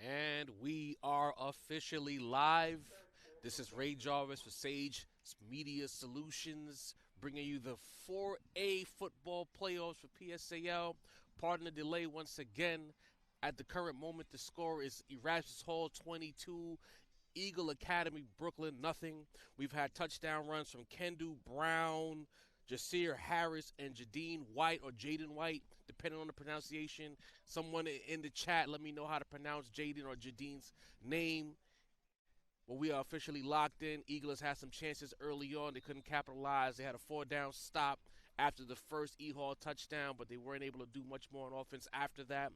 And we are officially live. This is Ray Jarvis for Sage Media Solutions, bringing you the 4A football playoffs for PSAL. Pardon the delay once again. At the current moment, the score is Erasmus Hall 22, Eagle Academy Brooklyn nothing. We've had touchdown runs from Kendu Brown, Jasir Harris, and Jadeen White or Jaden White, depending on the pronunciation. Someone in the chat, let me know how to pronounce Jaden or Jadeen's name. Well, we are officially locked in. Eagles had some chances early on. They couldn't capitalize. They had a 4-down stop after the first E-Hall touchdown, but they weren't able to do much more on offense after that.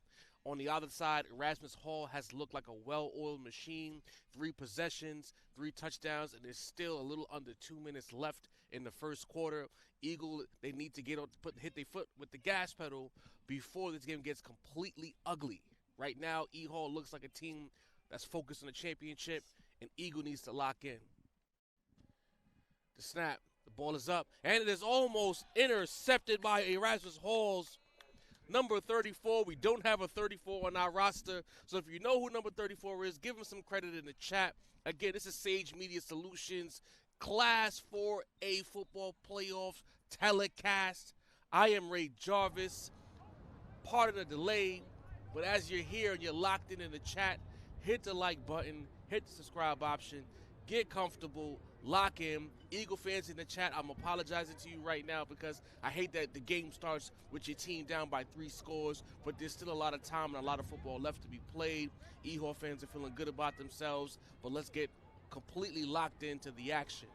On the other side, Erasmus Hall has looked like a well-oiled machine. 3 possessions, 3 touchdowns, and there's still a little under 2 minutes left in the first quarter. Eagle, they need to hit their foot with the gas pedal before this game gets completely ugly. Right now, E-Hall looks like a team that's focused on the championship, and Eagle needs to lock in. The snap, the ball is up, and it is almost intercepted by Erasmus Hall's number 34. We don't have a 34 on our roster, so if you know who number 34 is, give him some credit in the chat. Again, this is Sage Media Solutions, Class 4A Football Playoffs telecast. I am Ray Jarvis. Pardon the delay, but as you're here and you're locked in the chat, hit the like button, hit the subscribe option, get comfortable, lock in. Eagle fans in the chat, I'm apologizing to you right now because I hate that the game starts with your team down by 3 scores, but there's still a lot of time and a lot of football left to be played. E-Hall fans are feeling good about themselves, but let's get completely locked into the action.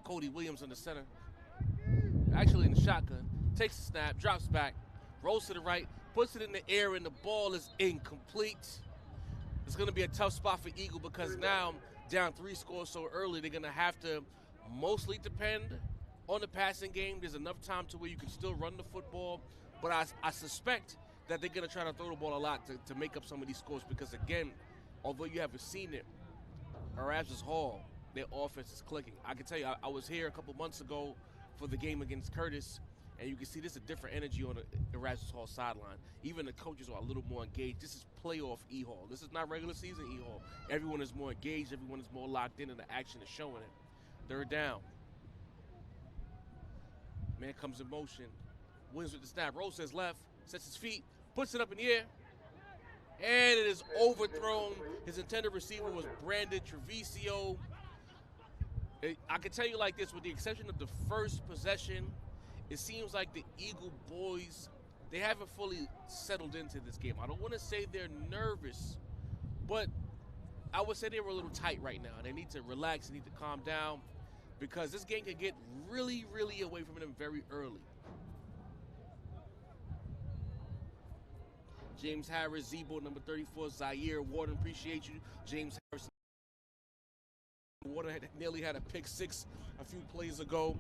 Cody Williams in the center, actually in the shotgun, takes the snap, drops back, rolls to the right, puts it in the air, and the ball is incomplete. It's going to be a tough spot for Eagle because now, down 3 scores so early, they're going to have to mostly depend on the passing game. There's enough time to where you can still run the football, but I suspect that they're going to try to throw the ball a lot to make up some of these scores because, again, although you haven't seen it, Erasmus Hall, their offense is clicking. I can tell you, I was here a couple months ago for the game against Curtis, and you can see there's a different energy on the Erasmus Hall sideline. Even the coaches are a little more engaged. This is playoff E-Hall. This is not regular season E-Hall. Everyone is more engaged. Everyone is more locked in, and the action is showing it. 3rd down. Man comes in motion. Williams with the snap. Rolls to his left. Sets his feet. Puts it up in the air. And it is overthrown. His intended receiver was Brandon Treviso. I can tell you like this, with the exception of the first possession, it seems like the Eagle boys, they haven't fully settled into this game. I don't want to say they're nervous, but I would say they were a little tight right now. They need to relax, they need to calm down, because this game can get really, really away from them very early. James Harris, Zebo, number 34, Zaire Warden, appreciate you. James Harris. Warden nearly had a pick 6 a few plays ago.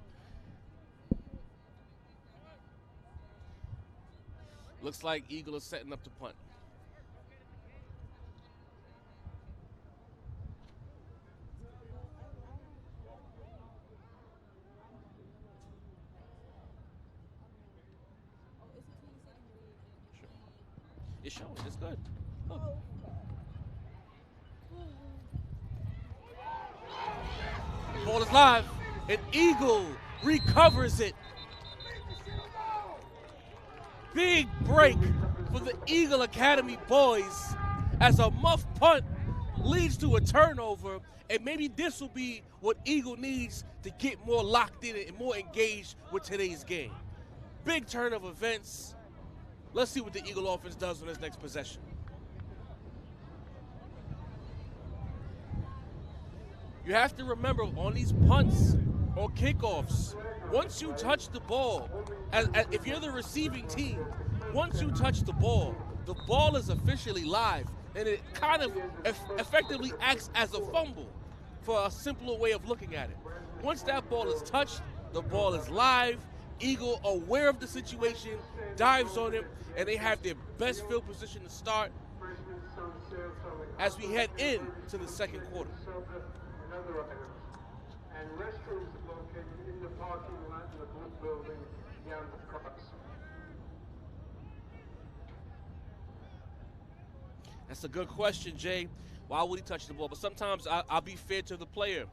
Looks like Eagle is setting up to punt. Sure. It's showing. It's good. Look. Ball is live, and Eagle recovers it. Big break for the Eagle Academy boys as a muff punt leads to a turnover, and maybe this will be what Eagle needs to get more locked in and more engaged with today's game. Big turn of events. Let's see what the Eagle offense does on this next possession. You have to remember, on these punts or kickoffs, once you touch the ball, if you're the receiving team, once you touch the ball is officially live, and it kind of effectively acts as a fumble for a simpler way of looking at it. Once that ball is touched, the ball is live. Eagle, aware of the situation, dives on him, and they have their best field position to start as we head into the second quarter. And restrooms located in the parking lot in the blue building beyond the cross. That's a good question, Jay. Why would he touch the ball? But sometimes I'll be fair to the player.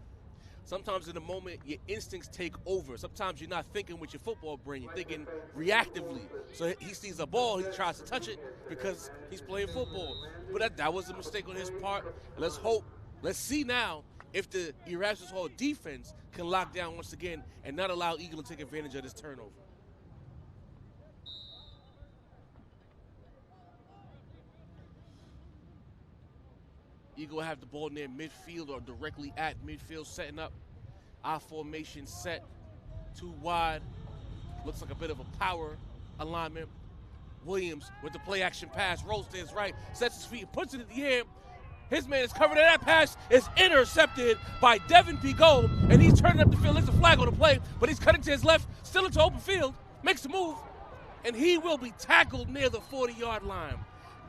Sometimes in the moment, your instincts take over. Sometimes you're not thinking with your football brain. You're thinking reactively. So he sees a ball, he tries to touch it because he's playing football. But that was a mistake on his part. Let's hope. Let's see now if the Erasmus Hall defense can lock down once again and not allow Eagle to take advantage of this turnover. Eagle have the ball near midfield or directly at midfield, setting up our formation set. Too wide. Looks like a bit of a power alignment. Williams with the play action pass, rolls to his right, sets his feet, puts it in the air. His man is covered, and that pass is intercepted by Devin Pigot, and he's turning up the field. There's a flag on the play, but he's cutting to his left, still into open field, makes a move, and he will be tackled near the 40-yard line.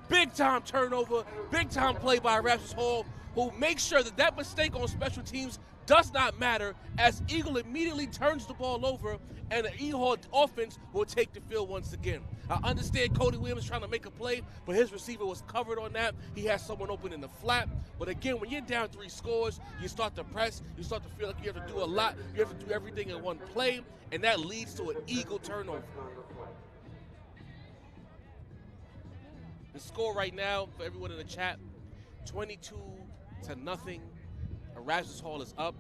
Big time turnover, big time play by Erasmus Hall, who makes sure that that mistake on special teams does not matter as Eagle immediately turns the ball over and the Eagle offense will take the field once again. I understand Cody Williams trying to make a play, but his receiver was covered on that. He has someone open in the flat. But again, when you're down 3 scores, you start to press, you start to feel like you have to do a lot, you have to do everything in one play, and that leads to an Eagle turnover. The score right now for everyone in the chat, 22-0. Erasmus Hall is up.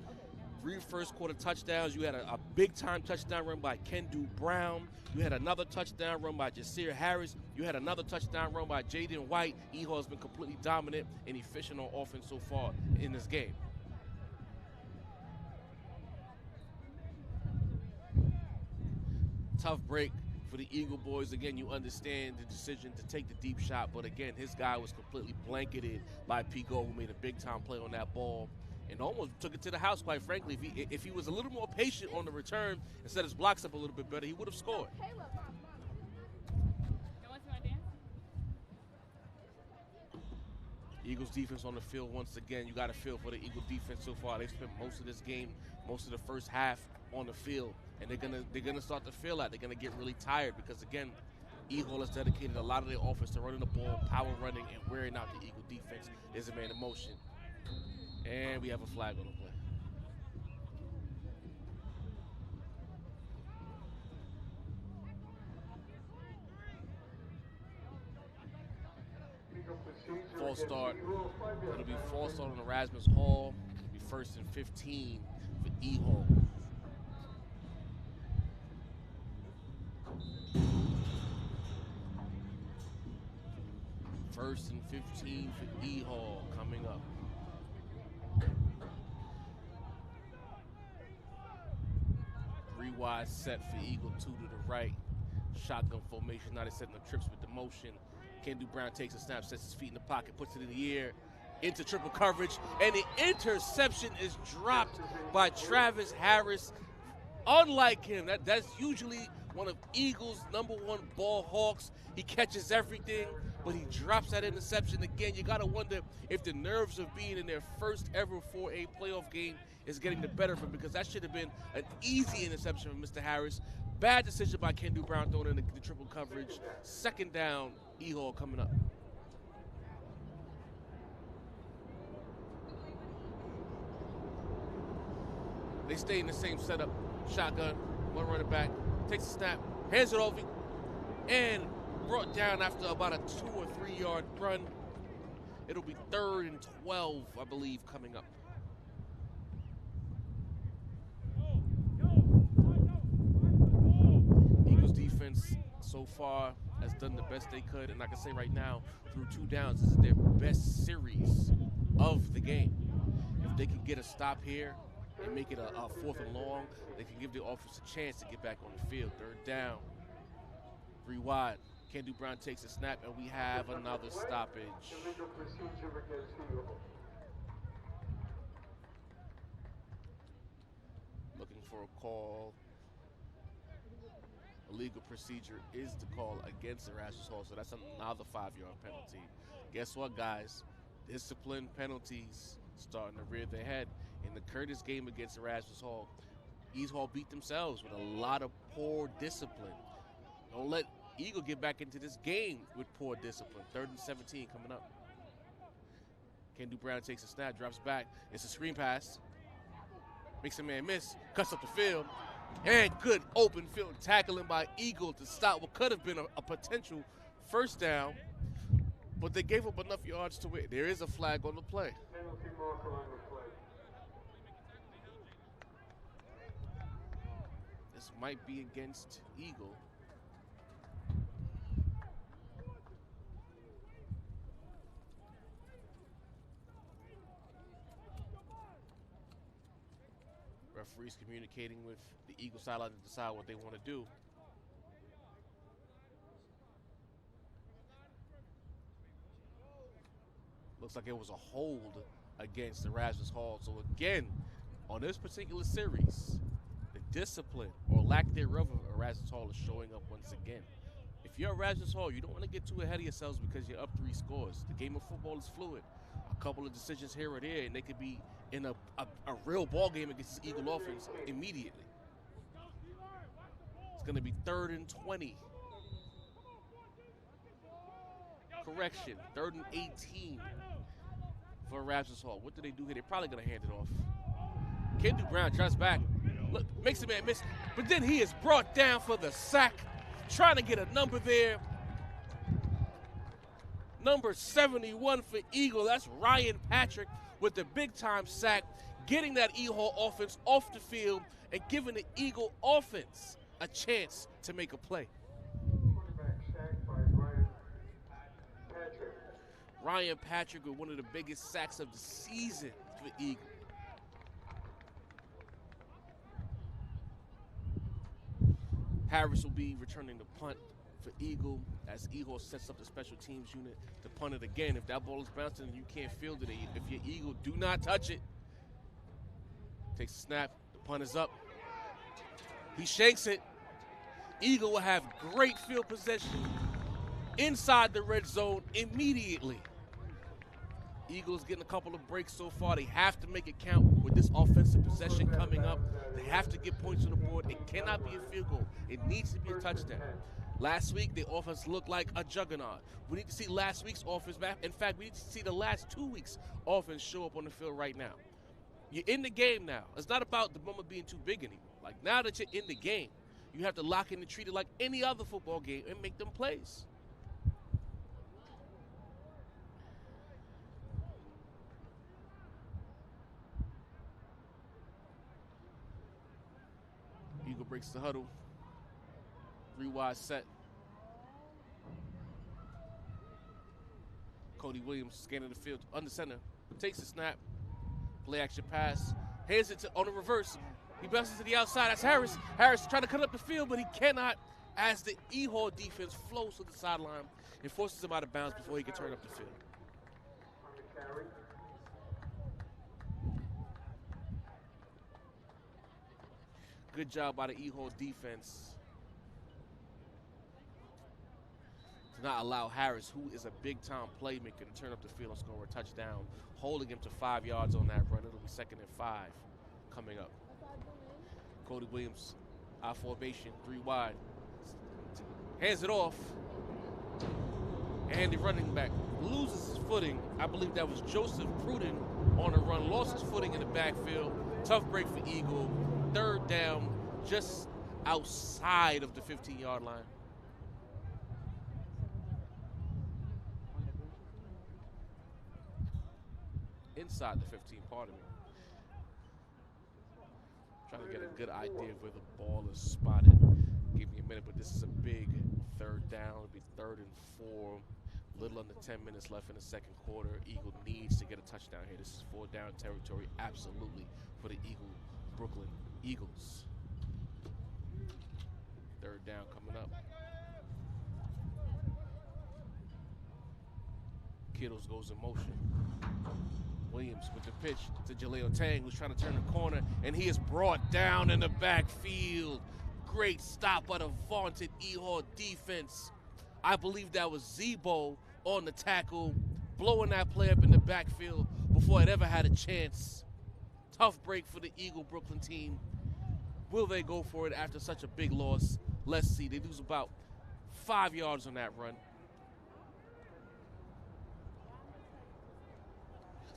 3 first quarter touchdowns. You had a big time touchdown run by Kendu Brown. You had another touchdown run by Jasir Harris. You had another touchdown run by Jaden White. Eagle has been completely dominant and efficient on offense so far in this game. Tough break for the Eagle boys. Again, you understand the decision to take the deep shot, but again, his guy was completely blanketed by Pigot, who made a big time play on that ball and almost took it to the house, quite frankly. If he was a little more patient on the return and set his blocks up a little bit better, he would have scored. Eagles defense on the field once again. You got a feel for the Eagle defense so far. They've spent most of this game, most of the first half on the field, and they're gonna start to feel that. They're gonna get really tired because again, Eagle has dedicated a lot of their offense to running the ball, power running, and wearing out the Eagle defense. There's a man in motion. And we have a flag on the play. False start. It'll be false start on Erasmus Hall. It'll be 1st and 15 for E-Hall. First and 15 for E-Hall coming up. Wide set for Eagle, 2 to the right. Shotgun formation. Now they're setting up trips with the motion. Kendu Brown takes a snap, sets his feet in the pocket, puts it in the air into triple coverage, and the interception is dropped by Travis Harris. Unlike him, that's usually one of Eagles' #1 ball hawks. He catches everything, but he drops that interception again. You got to wonder if the nerves of being in their first ever 4A playoff game is getting the better of him, because that should have been an easy interception from Mr. Harris. Bad decision by Kendu Brown throwing in the triple coverage. 2nd down, E-Hall coming up. They stay in the same setup. Shotgun, one running back, takes a snap, hands it over, and brought down after about a 2 or 3 yard run. It'll be 3rd and 12, I believe, coming up. Eagles defense so far has done the best they could, and I can say right now, through 2 downs, this is their best series of the game. If they can get a stop here and make it a 4th and long, they can give the offense a chance to get back on the field. 3rd down, 3 wide. Kendu Brown takes a snap, and we have another stoppage. Looking for a call. Illegal procedure is the call against Erasmus Hall, so that's another 5-yard penalty. Guess what, guys? Discipline penalties starting to rear their head. In the Curtis game against Erasmus Hall, East Hall beat themselves with a lot of poor discipline. Don't let Eagle get back into this game with poor discipline. 3rd and 17 coming up. Kendu Brown takes a snap, drops back. It's a screen pass. Makes a man miss, cuts up the field. And good open field tackling by Eagle to stop what could have been a potential first down. But they gave up enough yards to win. There is a flag on the play. Penalty marker on the play. This might be against Eagle. Referees communicating with the Eagle sideline to decide what they want to do. Looks like it was a hold against Erasmus Hall. So again, on this particular series, the discipline or lack thereof of Erasmus Hall is showing up once again. If you're Erasmus Hall, you don't want to get too ahead of yourselves because you're up 3 scores. The game of football is fluid. A couple of decisions here or there, and they could be in a real ball game against this Eagle offense immediately. It's going to be 3rd and 20. Correction, 3rd and 18 for Erasmus Hall. What do they do here? They're probably going to hand it off. Kendu Brown drops back. Look, makes a man miss, but then he is brought down for the sack. Trying to get a number there. Number 71 for Eagle. That's Ryan Patrick with the big-time sack, getting that E-Hall offense off the field and giving the Eagle offense a chance to make a play. Quarterback sacked by Ryan Patrick. Ryan Patrick with one of the biggest sacks of the season for Eagle. Harris will be returning the punt for Eagle as Eagle sets up the special teams unit to punt it again. If that ball is bouncing and you can't field it, if you're Eagle, do not touch it. Takes a snap, the punt is up. He shanks it. Eagle will have great field possession inside the red zone immediately. Eagles getting a couple of breaks so far. They have to make it count with this offensive possession coming up. They have to get points on the board. It cannot be a field goal. It needs to be a touchdown. Last week, the offense looked like a juggernaut. We need to see last week's offense back. In fact, we need to see the last 2 weeks' offense show up on the field right now. You're in the game now. It's not about the moment being too big anymore. Like, now that you're in the game, you have to lock in and treat it like any other football game and make them plays. Eagle breaks the huddle. 3 wide set. Cody Williams scanning the field under center. Takes the snap. Play action pass. Hands it on the reverse. He bounces to the outside. That's Harris. Harris trying to cut up the field, but he cannot as the E-Hall defense flows to the sideline and forces him out of bounds before he can turn up the field. On the carry. Good job by the E-Hall defense to not allow Harris, who is a big-time playmaker, to turn up the field and score a touchdown, holding him to 5 yards on that run. It'll be 2nd and 5 coming up. Cody Williams, I formation, 3 wide. Hands it off. And the running back loses his footing. I believe that was Joseph Pruden on a run. Lost his footing in the backfield. Tough break for Eagle. 3rd down, just outside of the 15-yard line. Inside the 15, pardon me. Trying to get a good idea of where the ball is spotted. Give me a minute, but this is a big 3rd down. It'll be 3rd and 4. Little under 10 minutes left in the 2nd quarter. Eagle needs to get a touchdown here. This is 4-down territory, absolutely, for the Brooklyn Eagles. 3rd down coming up. Kittles goes in motion. Williams with the pitch to Jaleel Tang, who's trying to turn the corner, and he is brought down in the backfield. Great stop by the vaunted E-Hall defense. I believe that was Zebo on the tackle, blowing that play up in the backfield before it ever had a chance. Tough break for the Eagle Brooklyn team. Will they go for it after such a big loss? Let's see. They lose about 5 yards on that run.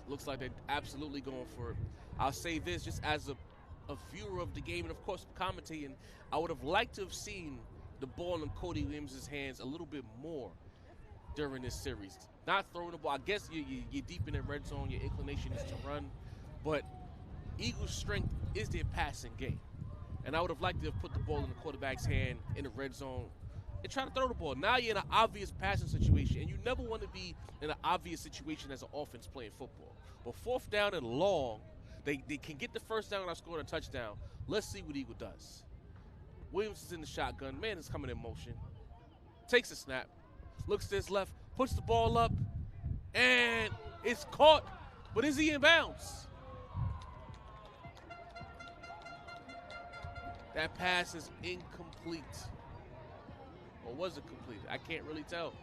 Looks like they're absolutely going for it. I'll say this just as a viewer of the game and, of course, commentating, I would have liked to have seen the ball in Cody Williams' hands a little bit more during this series. Not throwing the ball. I guess you're deep in the red zone. Your inclination is to run. But Eagles' strength is their passing game. And I would have liked to have put the ball in the quarterback's hand in the red zone and try to throw the ball. Now you're in an obvious passing situation, and you never want to be in an obvious situation as an offense playing football. But fourth down and long, they can get the first down without scoring a touchdown. Let's see what Eagle does. Williams is in the shotgun. Man is coming in motion. Takes a snap. Looks to his left. Puts the ball up. And it's caught. But is he in bounds? That pass is incomplete. Or was it complete? I can't really tell.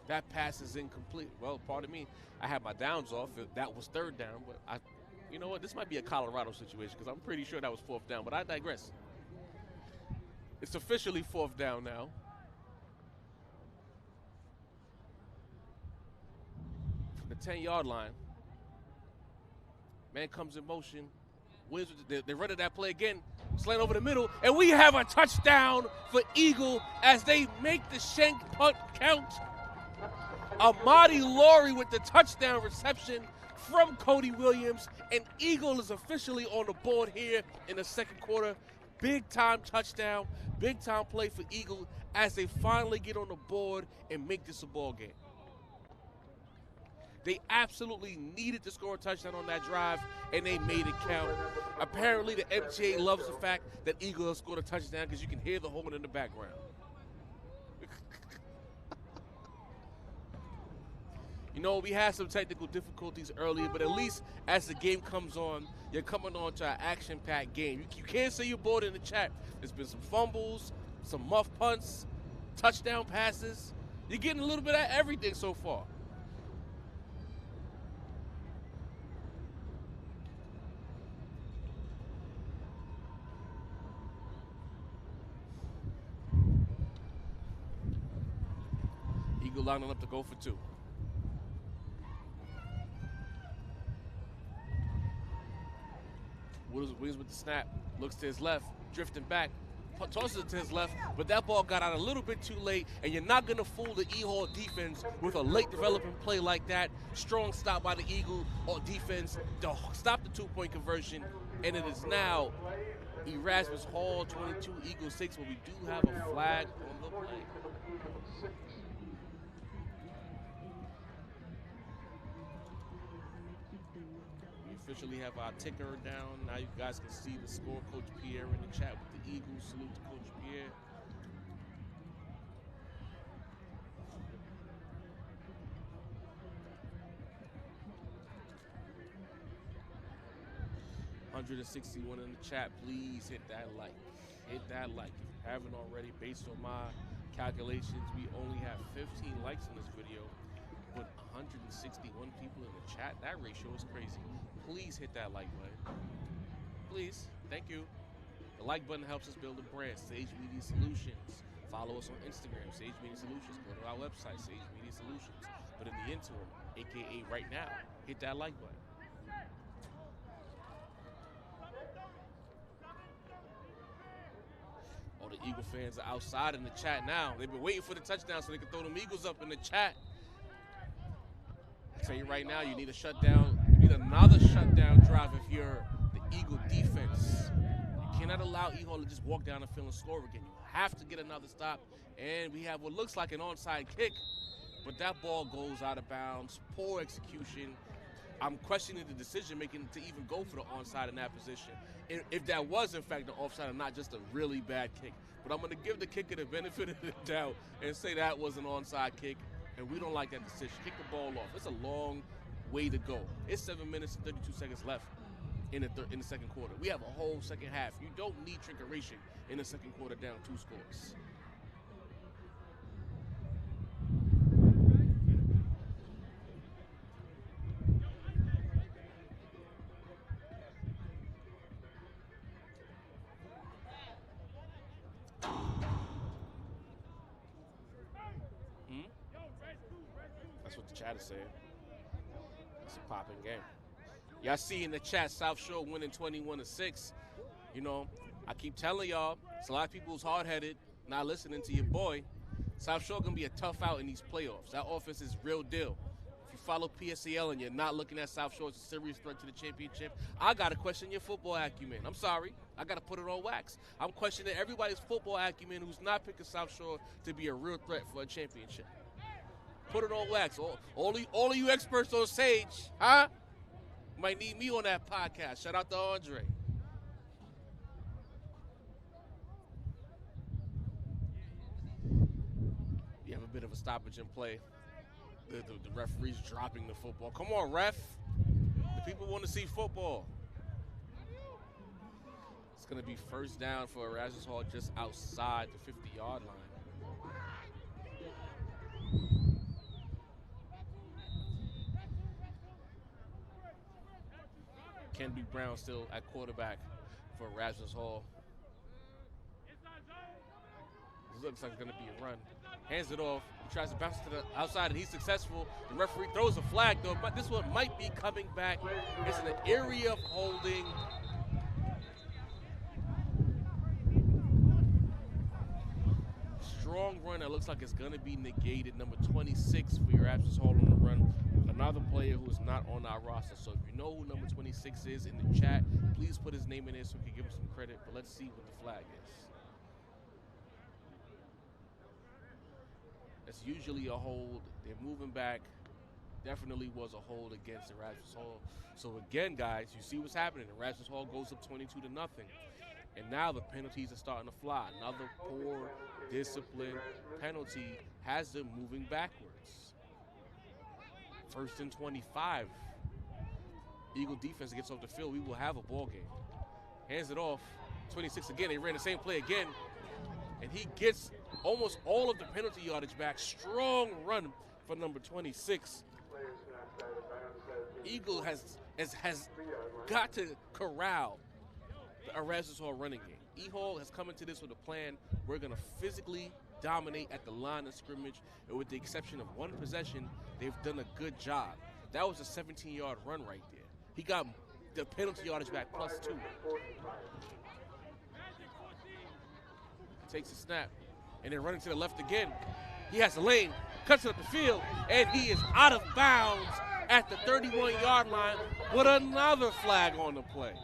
That pass is incomplete. Well, pardon me. I had my downs off. That was third down. But you know what? This might be a Colorado situation because I'm pretty sure that was fourth down. But I digress. It's officially fourth down now. From the 10-yard line. Man comes in motion. They're running that play again. Slant over the middle. And we have a touchdown for Eagle as they make the shank punt count. Amadi Laurie with the touchdown reception from Cody Williams. And Eagle is officially on the board here in the second quarter. Big-time touchdown. Big-time play for Eagle as they finally get on the board and make this a ball game. They absolutely needed to score a touchdown on that drive, and they made it count. Apparently, the MTA loves the fact that Eagle has scored a touchdown because you can hear the horn in the background. You know, we had some technical difficulties earlier, but at least as the game comes on, you're coming on to an action-packed game. You can't say you're bored in the chat. There's been some fumbles, some muff punts, touchdown passes. You're getting a little bit of everything so far. Eagle lining up to go for two. Williams with the snap, looks to his left, drifting back, tosses it to his left, but that ball got out a little bit too late, and you're not going to fool the E-Hall defense with a late developing play like that. Strong stop by the Eagle defense to stop the two-point conversion, and it is now Erasmus Hall 22, Eagle 6, but we do have a flag on the play. Officially have our ticker down. Now you guys can see the score. Coach Pierre in the chat with the Eagles. Salute to Coach Pierre. $161 in the chat. Please hit that like. Hit that like. If you haven't already, based on my calculations, we only have 15 likes in this video, but 161 people in the chat. That ratio is crazy. Please hit that like button. Please. Thank you. The like button helps us build a brand. Sage Media Solutions. Follow us on Instagram, Sage Media Solutions. Go to our website, Sage Media Solutions. But in the interim, aka right now, hit that like button. All the Eagle fans are outside in the chat now. They've been waiting for the touchdown so they can throw them Eagles up in the chat. I tell you right now, you need a shutdown. You need another shutdown drive if you're the Eagle defense. You cannot allow E-Hall to just walk down the field and score again. You have to get another stop. And we have what looks like an onside kick, but that ball goes out of bounds. Poor execution. I'm questioning the decision making to even go for the onside in that position. If that was in fact the offside and not just a really bad kick. But I'm going to give the kicker the benefit of the doubt and say that was an onside kick. And we don't like that decision. Kick the ball off. It's a long way to go. It's 7 minutes and 32 seconds left in the second quarter. We have a whole second half. You don't need trickeration in the second quarter down 2 scores. That's what the chat is saying. It's a popping game. Y'all see in the chat, South Shore winning 21-6. You know, I keep telling y'all, it's a lot of people who's hard-headed, not listening to your boy. South Shore going to be a tough out in these playoffs. That offense is real deal. If you follow PSAL and you're not looking at South Shore as a serious threat to the championship, I got to question your football acumen. I'm sorry. I got to put it on wax. I'm questioning everybody's football acumen who's not picking South Shore to be a real threat for a championship. Put it on wax. All of you experts on Sage, huh? Might need me on that podcast. Shout out to Andre. You have a bit of a stoppage in play. The referee's dropping the football. Come on, ref. The people want to see football. It's going to be first down for Erasmus Hall just outside the 50-yard line. Kennedy Brown still at quarterback for Erasmus Hall. This looks like it's going to be a run. Hands it off. He tries to bounce to the outside, and he's successful. The referee throws a flag, though, but this one might be coming back. It's in the area of holding. Strong run that looks like it's going to be negated. Number 26 for your Erasmus Hall on the run. Another player who is not on our roster. So if you know who number 26 is in the chat, please put his name in there so we can give him some credit. But let's see what the flag is. It's usually a hold. They're moving back. Definitely was a hold against Erasmus Hall. So again, guys, you see what's happening. Erasmus Hall goes up 22-0. And now the penalties are starting to fly. Another poor, disciplined penalty has them moving backwards. First and 25. Eagle defense gets off the field. We will have a ball game. Hands it off. 26 again. They ran the same play again. And he gets almost all of the penalty yardage back. Strong run for number 26. Eagle has got to corral the Erasmus Hall running game. E-Hall has come into this with a plan. We're going to physically dominate at the line of scrimmage, and with the exception of one possession, they've done a good job. That was a 17-yard run right there. He got the penalty yardage back +2. Takes a snap, and then running to the left again. He has a lane, cuts it up the field, and he is out of bounds at the 31-yard line with another flag on the play.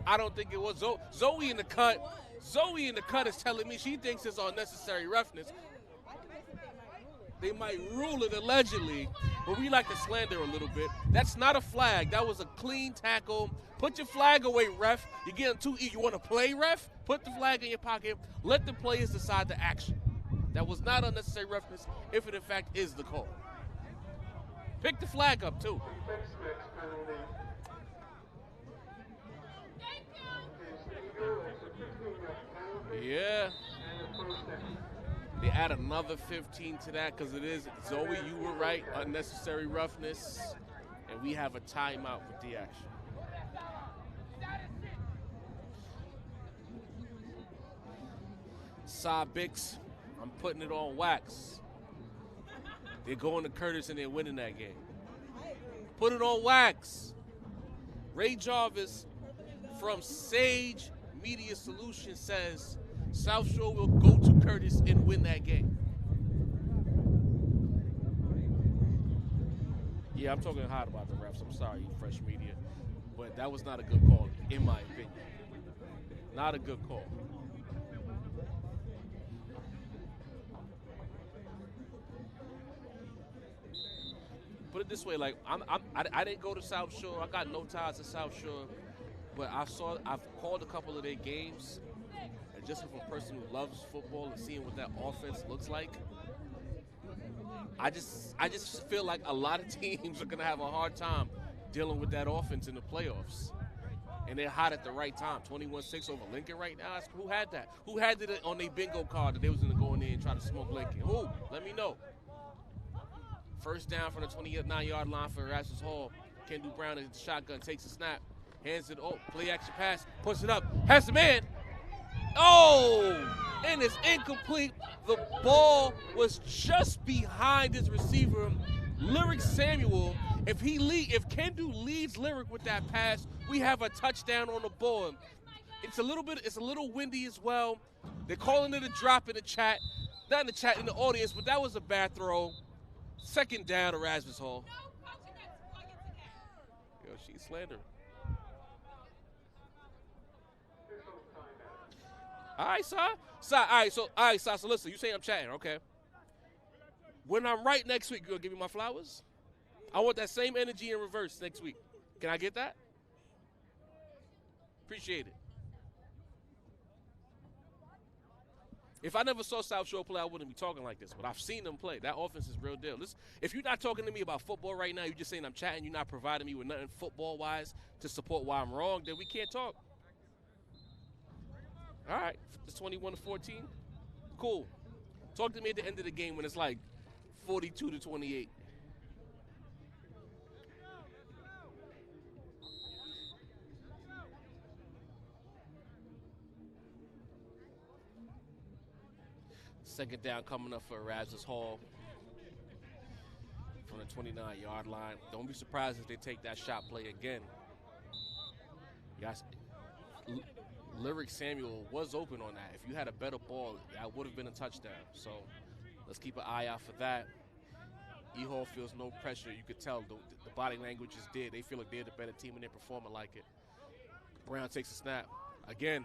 I don't think it was Zoe in the cut. Zoe in the cut is telling me she thinks it's unnecessary roughness. They might rule it allegedly, but we like to slander a little bit. That's not a flag. That was a clean tackle. Put your flag away, ref. You're getting too easy. You want to play, ref? Put the flag in your pocket. Let the players decide the action. That was not unnecessary roughness, if it in fact is the call. Pick the flag up, too. Yeah. They add another 15 to that because it is, Zoe, you were right, unnecessary roughness. And we have a timeout with the action. Bix, I'm putting it on wax. They're going to Curtis and they're winning that game. Put it on wax. Ray Jarvis from Sage Media Solutions says South Shore will go to Curtis and win that game. Yeah, I'm talking hot about the refs. I'm sorry, Fresh Media. But that was not a good call, in my opinion. Not a good call. Put it this way, like I didn't go to South Shore. I got no ties to South Shore, but I've called a couple of their games, and just from a person who loves football and seeing what that offense looks like, I just feel like a lot of teams are gonna have a hard time dealing with that offense in the playoffs. And they're hot at the right time. 21-6 over Lincoln right now. Who had that? Who had it on their bingo card that they was gonna go in there and try to smoke Lincoln? Who? Let me know. First down from the 29-yard line for Erasmus Hall. Kendall Brown is the shotgun, takes a snap, hands it, play action pass, puts it up, has the man. Oh, and it's incomplete The ball was just behind his receiver, Lyric Samuel. If Kendu leads Lyric with that pass, we have a touchdown on the board. It's a little windy as well. They're calling it a drop in the chat. Not in the chat, in the audience, but that was a bad throw. Second down, Erasmus Hall. Yo, she's slandering. All right, so listen, you say I'm chatting, okay. When I'm right next week, you gonna give me my flowers? I want that same energy in reverse next week. Can I get that? Appreciate it. If I never saw South Shore play, I wouldn't be talking like this, but I've seen them play. That offense is real deal. Listen, if you're not talking to me about football right now, you're just saying I'm chatting, you're not providing me with nothing football-wise to support why I'm wrong, then we can't talk. All right, it's 21-14. Cool. Talk to me at the end of the game when it's like 42-28. Second down coming up for Erasmus Hall from the 29-yard line. Don't be surprised if they take that shot play again. Yes. Lyric Samuel was open on that. If you had a better ball, that would have been a touchdown. So let's keep an eye out for that. E-Hall feels no pressure. You could tell the body language is there. They feel like they're the better team and they're performing like it. Brown takes a snap again.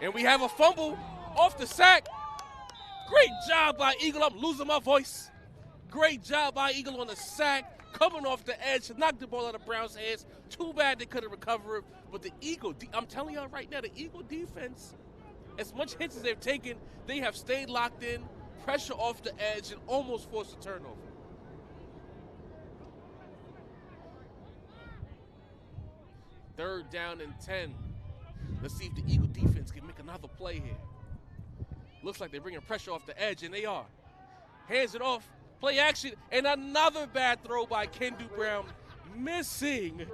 And we have a fumble off the sack. Great job by Eagle. I'm losing my voice. Great job by Eagle on the sack. Coming off the edge, knocked the ball out of Brown's hands. Too bad they couldn't recover it. But the Eagle, I'm telling y'all right now, the Eagle defense, as much hits as they've taken, they have stayed locked in, pressure off the edge, and almost forced a turnover. Third down and 10. Let's see if the Eagle defense can make another play here. Looks like they're bringing pressure off the edge, and they are. Hands it off, play action, and another bad throw by Kendu Brown, missing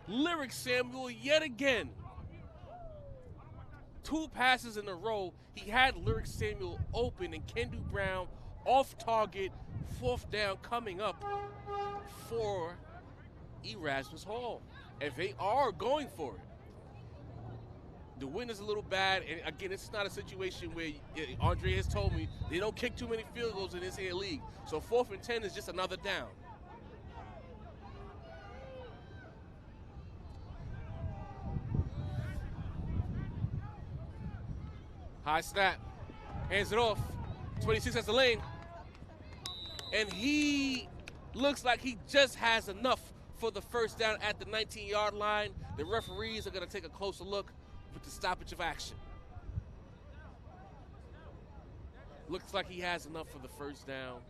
Lyric Samuel yet again. Two passes in a row, he had Lyric Samuel open, and Kendu Brown off target, fourth down coming up for Erasmus Hall. And they are going for it. The wind is a little bad, and again, it's not a situation where Andre has told me they don't kick too many field goals in this here league. So 4th and 10 is just another down. High snap, hands it off. 26 has the lane, and he looks like he just has enough for the first down at the 19-yard line. The referees are going to take a closer look with the stoppage of action. Looks like he has enough for the first down.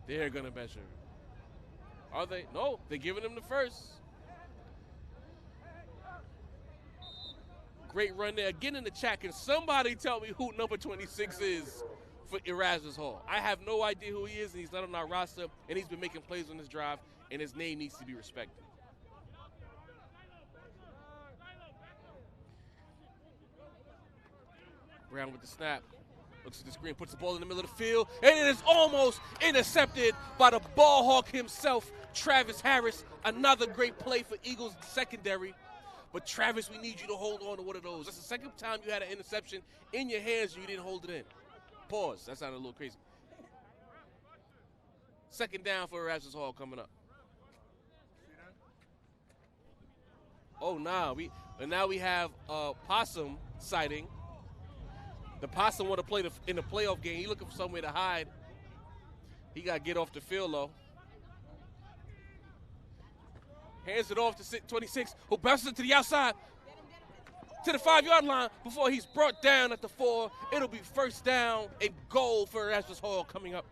They're going to measure. Are they? No, they're giving him the first. Great run there. Again in the chat, can somebody tell me who number 26 is for Erasmus Hall? I have no idea who he is, and he's not on our roster, and he's been making plays on this drive, and his name needs to be respected. Brown with the snap. Looks at the screen, puts the ball in the middle of the field, and it is almost intercepted by the ball hawk himself, Travis Harris. Another great play for Eagles secondary. But Travis, we need you to hold on to one of those. That's the second time you had an interception in your hands and you didn't hold it in. Pause. That sounded a little crazy. Second down for Erasmus Hall coming up. Oh, nah. Now we have Possum sighting. The Possum want to play in the playoff game. He looking for somewhere to hide. He got to get off the field, though. Hands it off to 26, who bounces it to the outside, to the 5-yard line before he's brought down at the 4. It'll be first down and goal for Erasmus Hall coming up.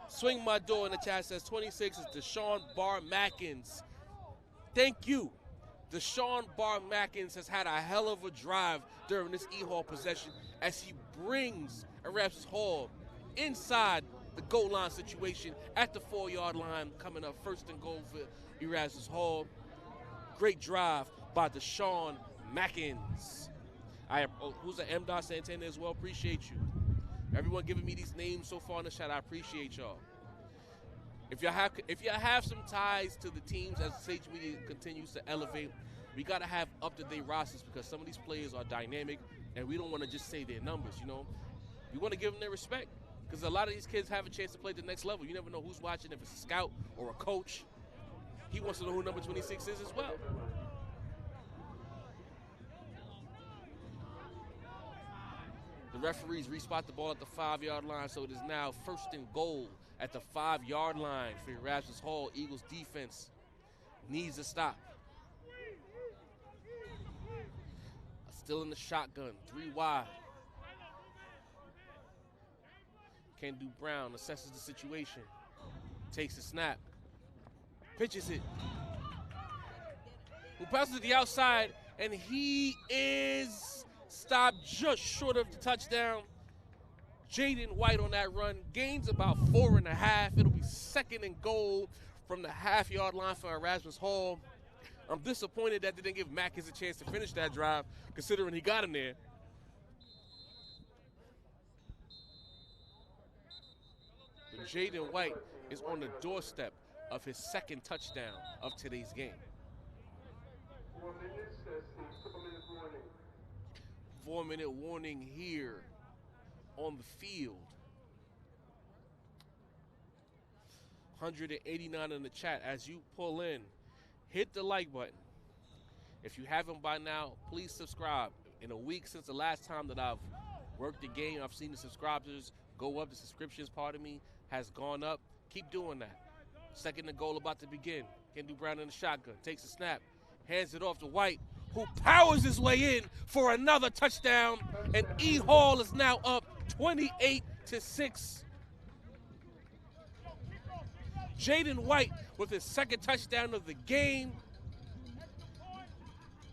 Swing my door in the chat says 26 is Deshaun Barr-Mackins. Thank you. Deshaun Barr-Mackins has had a hell of a drive during this E-Hall possession as he brings Erasmus Hall inside the goal line situation at the 4-yard line, coming up first and goal for Erasmus Hall. Great drive by Deshaun Mackins. Who's the M. Dot Santana as well? Appreciate you. Everyone giving me these names so far in the chat, I appreciate y'all. If y'all have some ties to the teams as Sage Media continues to elevate, we gotta have up-to-date rosters because some of these players are dynamic, and we don't want to just say their numbers. We want to give them their respect because a lot of these kids have a chance to play at the next level. You never know who's watching, if it's a scout or a coach. He wants to know who number 26 is as well. The referees respot the ball at the 5-yard line, so it is now 1st and goal at the 5-yard line for Erasmus Hall. Eagles defense needs to stop. Still in the shotgun, 3 wide. Can-do Brown assesses the situation, takes the snap, pitches it. Who passes to the outside, and he is stopped just short of the touchdown. Jaden White on that run gains about 4.5. It'll be 2nd and goal from the half-yard line for Erasmus Hall. I'm disappointed that they didn't give Mackins a chance to finish that drive, considering he got him there. But Jaden White is on the doorstep of his 2nd touchdown of today's game. 4 minutes, that's the 4-minute warning. 4-minute warning here on the field. 189 in the chat. As you pull in, hit the like button. If you haven't by now, please subscribe. In a week since the last time that I've worked the game, I've seen the subscribers go up. The subscriptions part of me has gone up. Keep doing that. 2nd and goal about to begin. Can-do Brown in the shotgun. Takes a snap. Hands it off to White, who powers his way in for another touchdown. And E. Hall is now up 28-6. Jaden White with his 2nd touchdown of the game.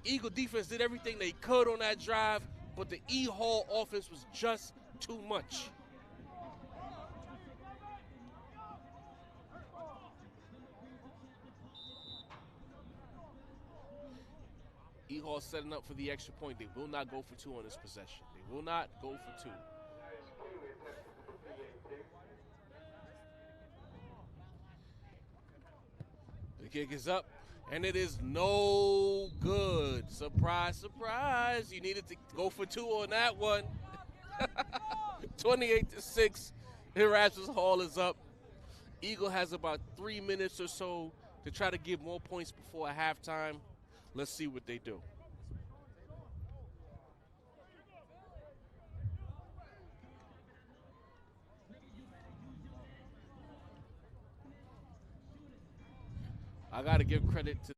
Eagle defense did everything they could on that drive, but the E. Hall offense was just too much. E. Hall setting up for the extra point. They will not go for 2 on this possession. They will not go for 2. The kick is up, and it is no good. Surprise, surprise. You needed to go for 2 on that one. 28-6. Erasmus Hall is up. Eagle has about 3 minutes or so to try to get more points before halftime. Let's see what they do. I got to give credit to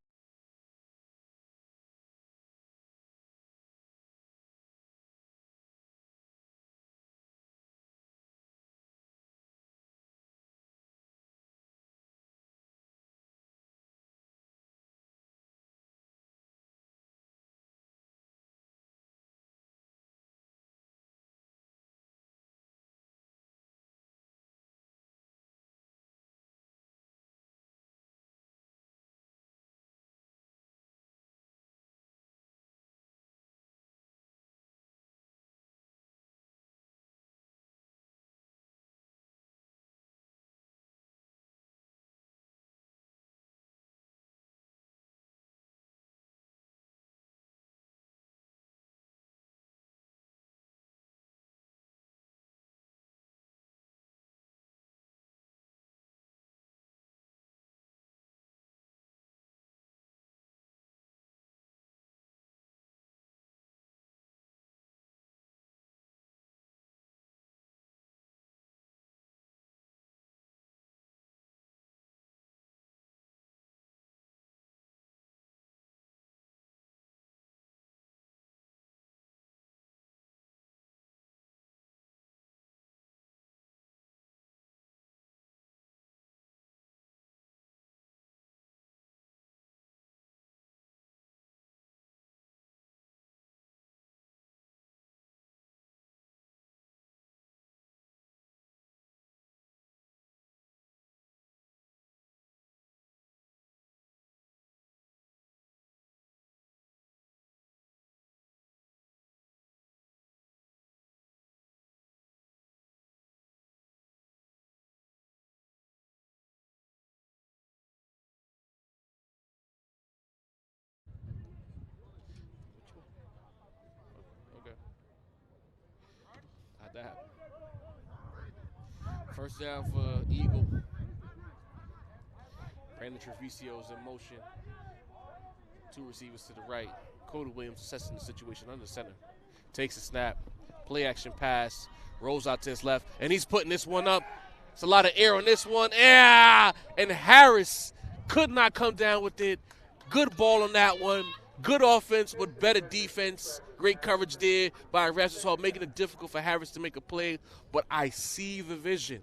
First down for Eagle. Brandon Trevisio's in motion. Two receivers to the right. Cody Williams assessing the situation under center. Takes a snap. Play action pass. Rolls out to his left. And he's putting this one up. It's a lot of air on this one. Yeah! And Harris could not come down with it. Good ball on that one. Good offense, but better defense. Great coverage there by Erasmus Hall, making it difficult for Harris to make a play. But I see the vision.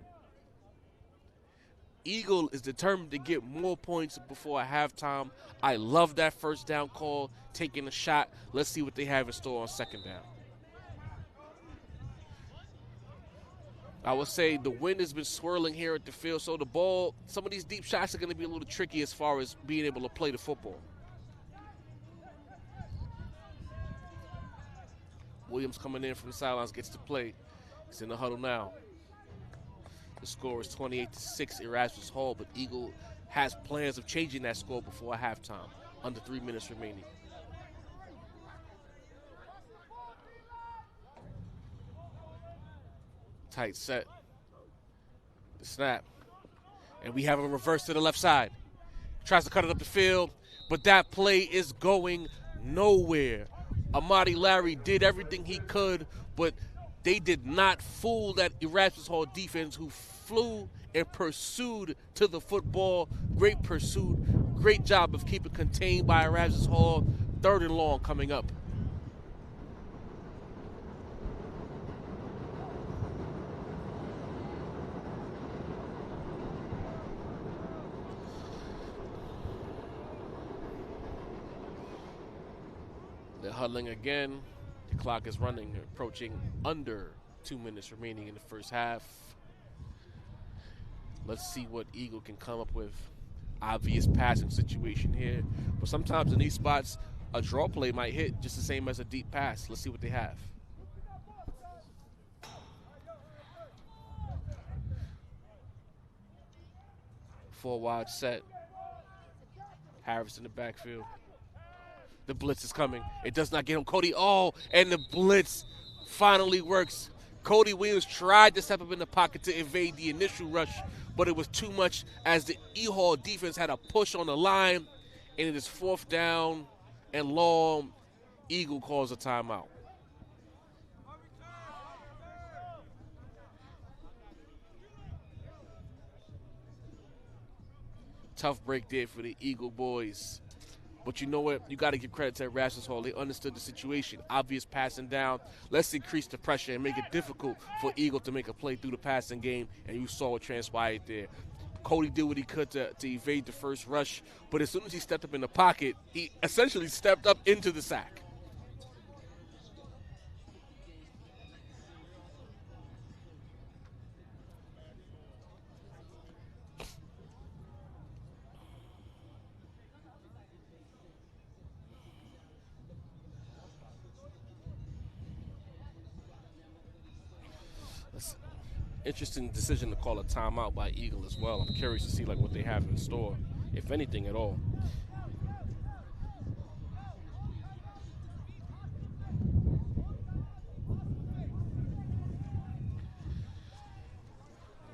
Eagle is determined to get more points before halftime. I love that first down call, taking a shot. Let's see what they have in store on second down. I would say the wind has been swirling here at the field, so the ball, some of these deep shots are going to be a little tricky as far as being able to play the football. Williams coming in from the sidelines, gets to play. He's in the huddle now. The score is 28-6 Erasmus Hall, but Eagle has plans of changing that score before halftime, under 3 minutes remaining. Tight set. The snap. And we have a reverse to the left side. Tries to cut it up the field, but that play is going nowhere. Amadi Larry did everything he could, but they did not fool that Erasmus Hall defense, who flew and pursued to the football. Great pursuit. Great job of keeping contained by Erasmus Hall. 3rd and long coming up. They're huddling again. The clock is running, approaching under 2 minutes remaining in the first half. Let's see what Eagle can come up with. Obvious passing situation here. But sometimes in these spots, a draw play might hit just the same as a deep pass. Let's see what they have. Four wide set. Harris in the backfield. The blitz is coming. It does not get him. Cody, and the blitz finally works. Cody Williams tried to step up in the pocket to evade the initial rush, but it was too much as the E-Hall defense had a push on the line, and it is 4th down and long. Eagle calls a timeout. Tough break there for the Eagle boys. But you know what? You got to give credit to Erasmus Hall. They understood the situation. Obvious passing down. Let's increase the pressure and make it difficult for Eagle to make a play through the passing game. And you saw what transpired there. Cody did what he could to evade the first rush. But as soon as he stepped up in the pocket, he essentially stepped up into the sack. Interesting decision to call a timeout by Eagle as well. I'm curious to see what they have in store, if anything at all.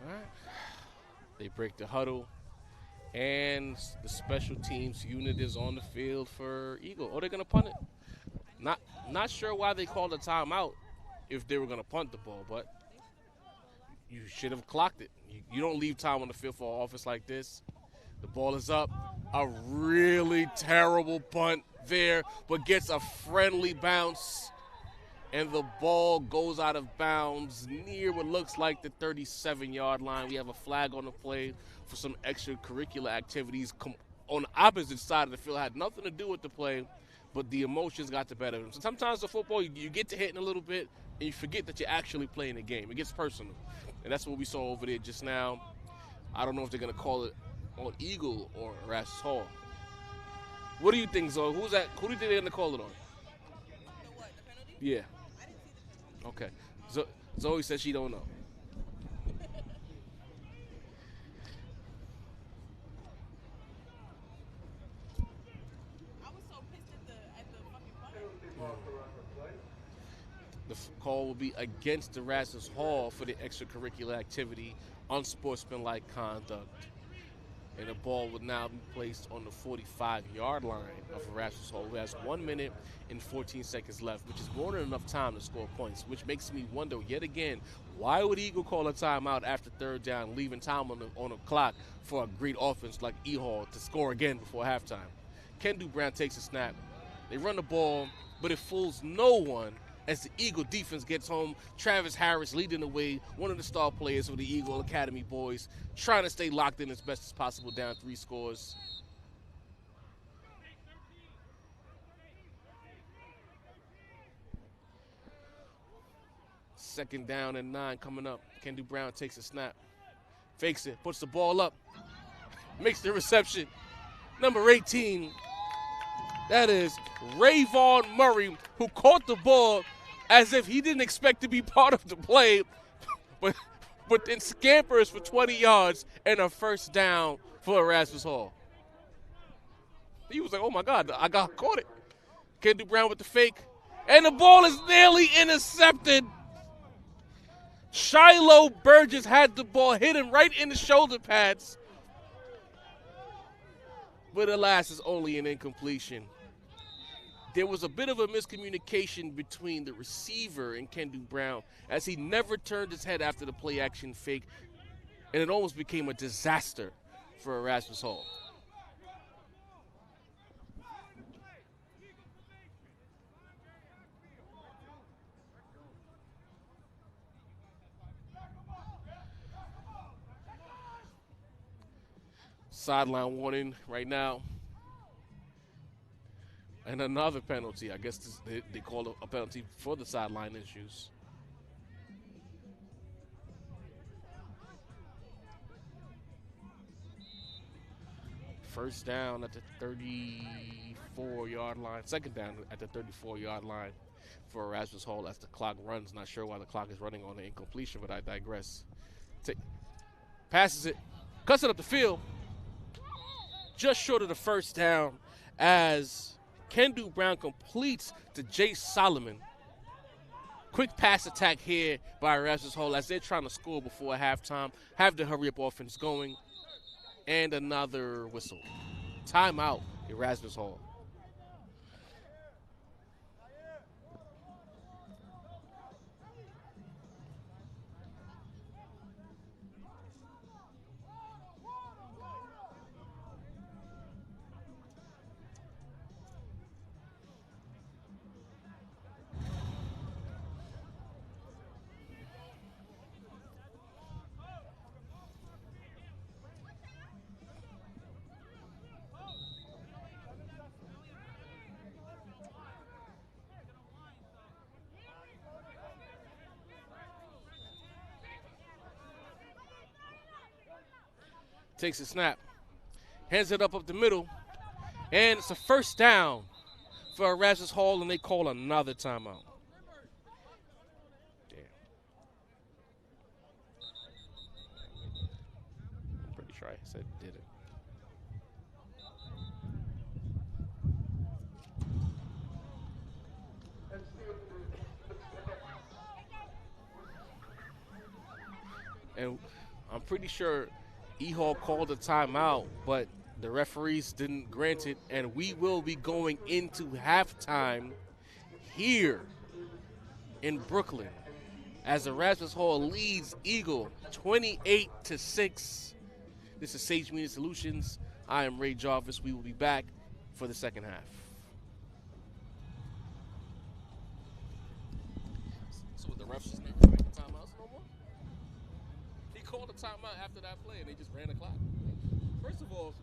All right. They break the huddle, and the special teams unit is on the field for Eagle. Oh, they're gonna punt it. Not sure why they called a timeout if they were gonna punt the ball, but you should have clocked it. You don't leave time on the field for an offense like this. The ball is up. A really terrible punt there, but gets a friendly bounce. And the ball goes out of bounds near what looks like the 37-yard line. We have a flag on the play for some extracurricular activities on the opposite side of the field. Had nothing to do with the play, but the emotions got the better of them. So sometimes the football, you get to hitting a little bit, and you forget that you're actually playing the game. It gets personal. And that's what we saw over there just now. I don't know if they're going to call it on Eagle or Erasmus Hall. What do you think, Zoe? Who do you think they're going to call it on? The what? The penalty? Yeah. I didn't see the Okay. Zoe says she don't know. I was so pissed at the fucking punter. The call will be against Erasmus Hall for the extracurricular activity, unsportsmanlike conduct. And the ball would now be placed on the 45-yard line of Erasmus Hall, who has 1 minute and 14 seconds left, which is more than enough time to score points, which makes me wonder yet again, why would Eagle call a timeout after third down, leaving time on the clock for a great offense like E-Hall to score again before halftime? Kendu Brown takes a snap. They run the ball, but it fools no one as the Eagle defense gets home. Travis Harris leading the way, one of the star players for the Eagle Academy boys, trying to stay locked in as best as possible, down 3 scores. Second down and 9 coming up. Kendu Brown takes a snap, fakes it, puts the ball up, makes the reception. Number 18, that is Rayvon Murray, who caught the ball as if he didn't expect to be part of the play, but then scampers for 20 yards and a first down for Erasmus Hall. He was like, oh my God, I caught it. Kendu Brown with the fake, and the ball is nearly intercepted. Shiloh Burgess had the ball, hit him right in the shoulder pads, but alas, it's only an incompletion. There was a bit of a miscommunication between the receiver and Kendu Brown, as he never turned his head after the play-action fake, and it almost became a disaster for Erasmus Hall. Sideline warning right now. And another penalty. I guess they call a penalty for the sideline issues. First down at the 34-yard line. Second down at the 34-yard line for Erasmus Hall as the clock runs. Not sure why the clock is running on the incompletion, but I digress. Passes it. Cuts it up the field. Just short of the first down as Kendu Brown completes to Jay Solomon. Quick pass attack here by Erasmus Hall as they're trying to score before halftime. Have the hurry-up offense going. And another whistle. Timeout, Erasmus Hall. Takes a snap, hands it up the middle, and it's a first down for Erasmus Hall, and they call another timeout. Damn. I'm pretty sure I said did it. And I'm pretty sure E-Hall called a timeout, but the referees didn't grant it, and we will be going into halftime here in Brooklyn as Erasmus Hall leads Eagle 28-6. This is Sage Media Solutions. I am Ray Jarvis. We will be back for the second half. So the refs just never make the timeouts no more? He called a timeout after that play, and they just ran the clock. First of all,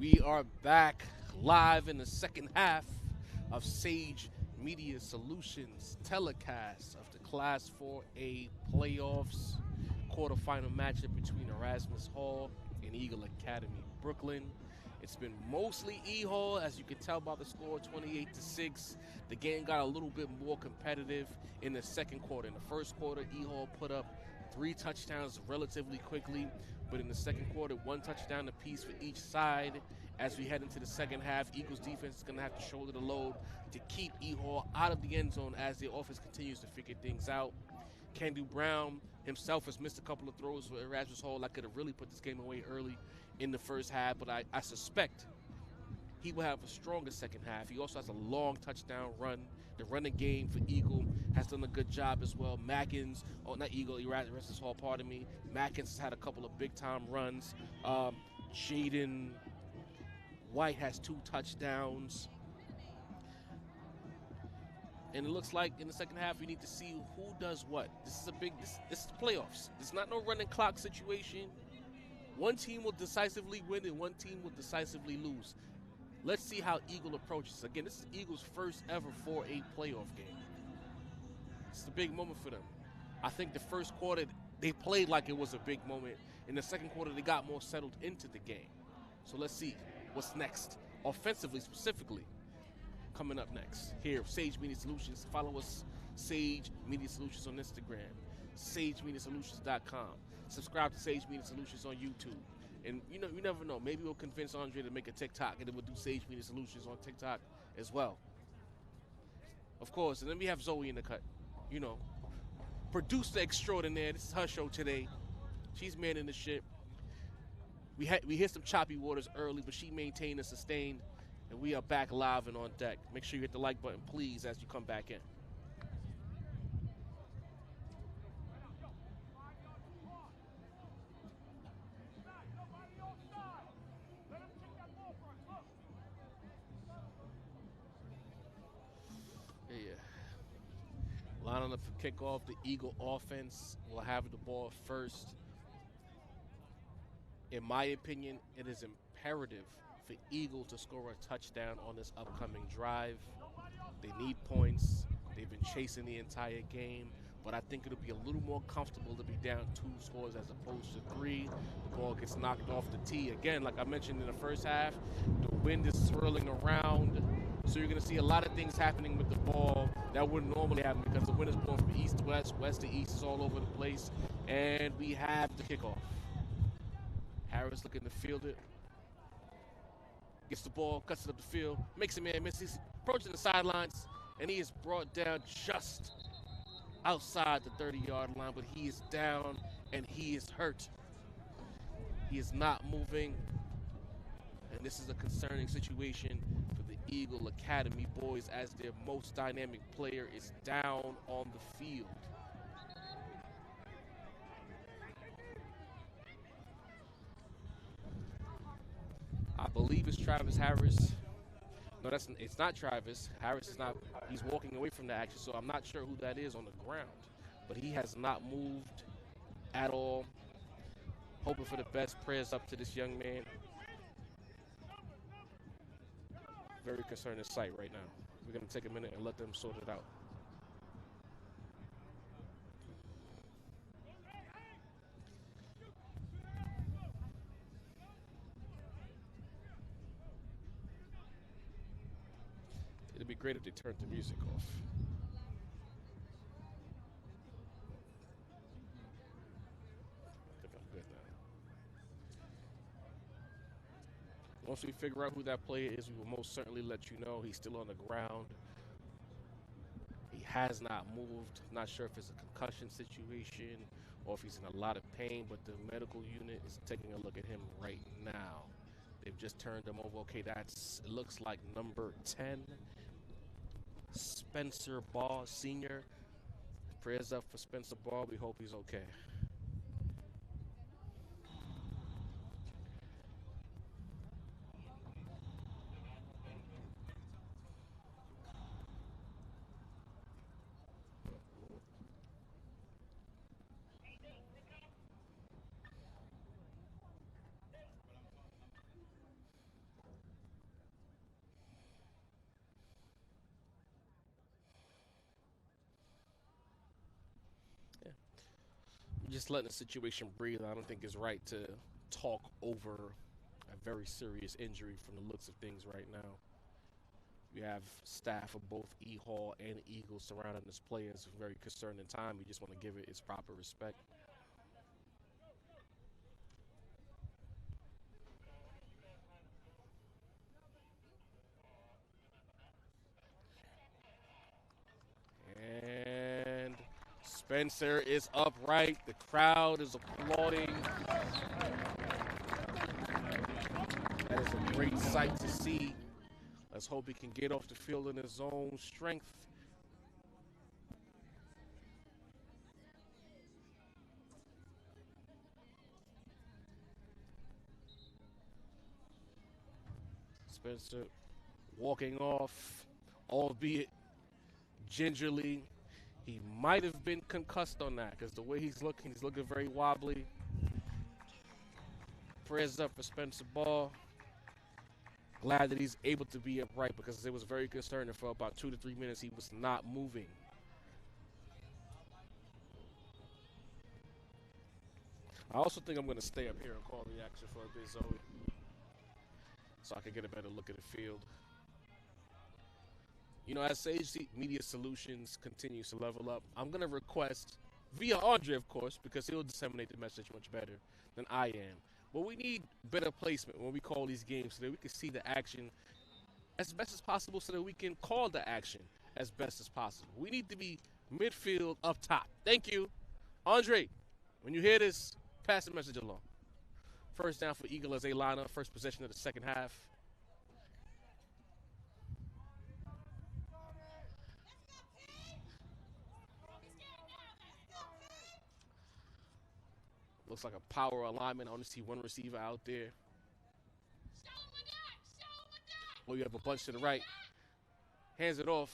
We are back live in the second half of Sage Media Solutions telecast of the Class 4A playoffs quarterfinal matchup between Erasmus Hall and Eagle Academy Brooklyn. It's been mostly E-Hall, as you can tell by the score, 28-6. The game got a little bit more competitive in the second quarter. In the first quarter, E-Hall put up 3 touchdowns relatively quickly, but in the second quarter, 1 touchdown apiece for each side. As we head into the second half, Eagles defense is going to have to shoulder the load to keep E-Hall out of the end zone as the offense continues to figure things out. Kendu Brown himself has missed a couple of throws for Erasmus Hall that could have really put this game away early in the first half, but I suspect he will have a stronger second half. He also has a long touchdown run. The running game for Eagle has done a good job as well. Mackins, not Eagle, Erasmus Hall, pardon me. Mackins has had a couple of big-time runs. Jaden White has 2 touchdowns. And it looks like in the second half, we need to see who does what. This is this is the playoffs. It's not no running clock situation. One team will decisively win and one team will decisively lose. Let's see how Eagle approaches. Again, this is Eagle's first ever 4A playoff game. It's a big moment for them. I think the first quarter, they played like it was a big moment. In the second quarter, they got more settled into the game. So let's see what's next, offensively specifically, coming up next. Here, Sage Media Solutions. Follow us, Sage Media Solutions on Instagram, SageMediaSolutions.com. Subscribe to Sage Media Solutions on YouTube. And you never know. Maybe we'll convince Andre to make a TikTok, and then we'll do Sage Media Solutions on TikTok as well. Of course, and then we have Zoe in the cut. Producer extraordinaire. This is her show today. She's manning the ship. We hit some choppy waters early, but she maintained and sustained, and we are back live and on deck. Make sure you hit the like button, please, as you come back in. Lining up for kickoff, the Eagle offense will have the ball first. In my opinion, it is imperative for Eagle to score a touchdown on this upcoming drive. They need points. They've been chasing the entire game, but I think it'll be a little more comfortable to be down 2 scores as opposed to 3. The ball gets knocked off the tee. Again, like I mentioned in the first half, the wind is swirling around. So you're going to see a lot of things happening with the ball that wouldn't normally happen because the wind is blowing from east to west, west to east, is all over the place. And we have the kickoff. Harris looking to field it. Gets the ball, cuts it up the field, makes a man miss. He's approaching the sidelines, and he is brought down just outside the 30-yard line, but he is down, and he is hurt. He is not moving, and this is a concerning situation for the Eagle Academy boys as their most dynamic player is down on the field. I believe it's Travis Harris. No, it's not Travis. Harris is not. He's walking away from the action, so I'm not sure who that is on the ground. But he has not moved at all. Hoping for the best. Prayers up to this young man. Very concerning sight right now. We're going to take a minute and let them sort it out. great if they turned the music off. I think I'm good now. Once we figure out who that player is, we will most certainly let you know. He's still on the ground. He has not moved. Not sure if it's a concussion situation or if he's in a lot of pain, but the medical unit is taking a look at him right now. They've just turned him over. Okay, it looks like number 10, Spencer Ball, senior. Prayers up for Spencer Ball. We hope he's okay. Yeah. Just letting the situation breathe. I don't think it's right to talk over a very serious injury from the looks of things right now. We have staff of both E Hall and Eagles surrounding this player. It's a very concerning time. We just want to give it its proper respect. And Spencer is upright. The crowd is applauding. That is a great sight to see. Let's hope he can get off the field in his own strength. Spencer walking off, albeit gingerly. He might have been concussed on that because the way he's looking very wobbly. Prayers up for Spencer Ball. Glad that he's able to be upright because it was very concerning for about 2 to 3 minutes. He was not moving. I also think I'm going to stay up here and call the action for a bit, Zoe, so I can get a better look at the field. You know, as Sage Media Solutions continues to level up, I'm going to request, via Andre, of course, because he'll disseminate the message much better than I am. But we need better placement when we call these games so that we can see the action as best as possible so that we can call the action as best as possible. We need to be midfield up top. Thank you. Andre, when you hear this, pass the message along. First down for Eagle as they line up, first possession of the second half. Looks like a power alignment. I only see one receiver out there. Oh, you have a bunch to the right. Hands it off.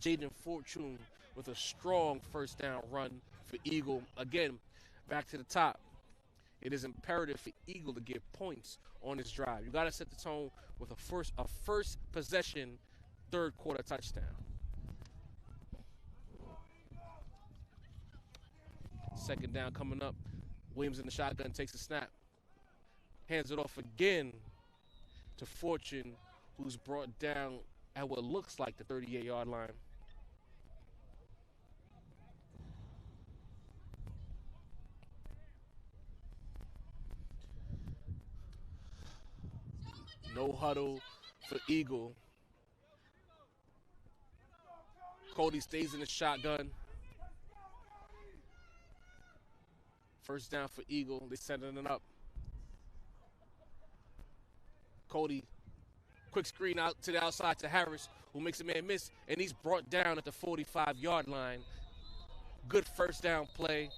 Jaden Fortune with a strong first down run for Eagle. Again, back to the top. It is imperative for Eagle to get points on this drive. You got to set the tone with a first possession, third quarter touchdown. Second down coming up. Williams in the shotgun takes a snap. Hands it off again to Fortune, who's brought down at what looks like the 38-yard line. No huddle for Eagle. Cody stays in the shotgun. First down for Eagle. They're setting it up. Cody, quick screen out to the outside to Harris, who makes a man miss, and he's brought down at the 45-yard line. Good first down play.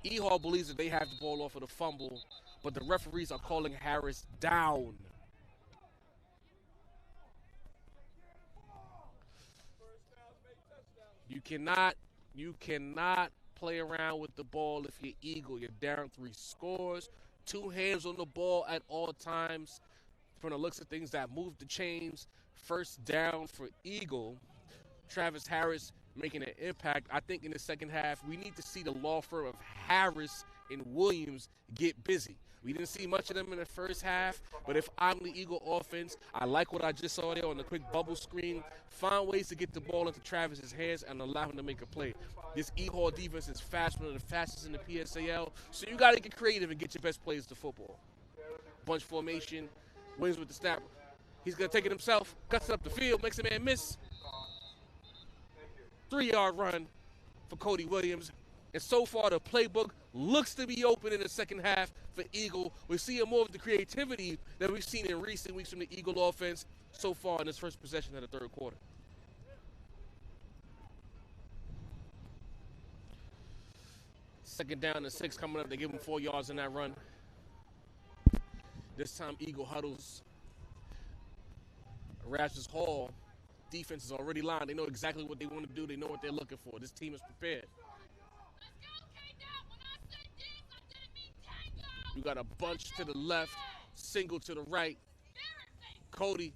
E-Hall believes that they have the ball off of the fumble, but the referees are calling Harris down. You cannot play around with the ball if you're Eagle. You're down 3 scores, 2 hands on the ball at all times. From the looks of things, that moved the chains. First down for Eagle. Travis Harris making an impact. I think in the second half, we need to see the law firm of Harris and Williams get busy. We didn't see much of them in the first half, but if I'm the Eagle offense, I like what I just saw there on the quick bubble screen. Find ways to get the ball into Travis's hands and allow him to make a play. This E-Hall defense is fast, one of the fastest in the PSAL, so you got to get creative and get your best players to football. Bunch formation, Williams with the snap. He's going to take it himself, cuts it up the field, makes a man miss. 3-yard run for Cody Williams. And so far, the playbook looks to be open in the second half for Eagle. We're seeing more of the creativity that we've seen in recent weeks from the Eagle offense so far in this first possession of the third quarter. Second down and 6 coming up. They give him 4 yards in that run. This time, Eagle huddles. Erasmus Hall defense is already lined. They know exactly what they want to do. They know what they're looking for. This team is prepared. You got a bunch to the left, single to the right. Cody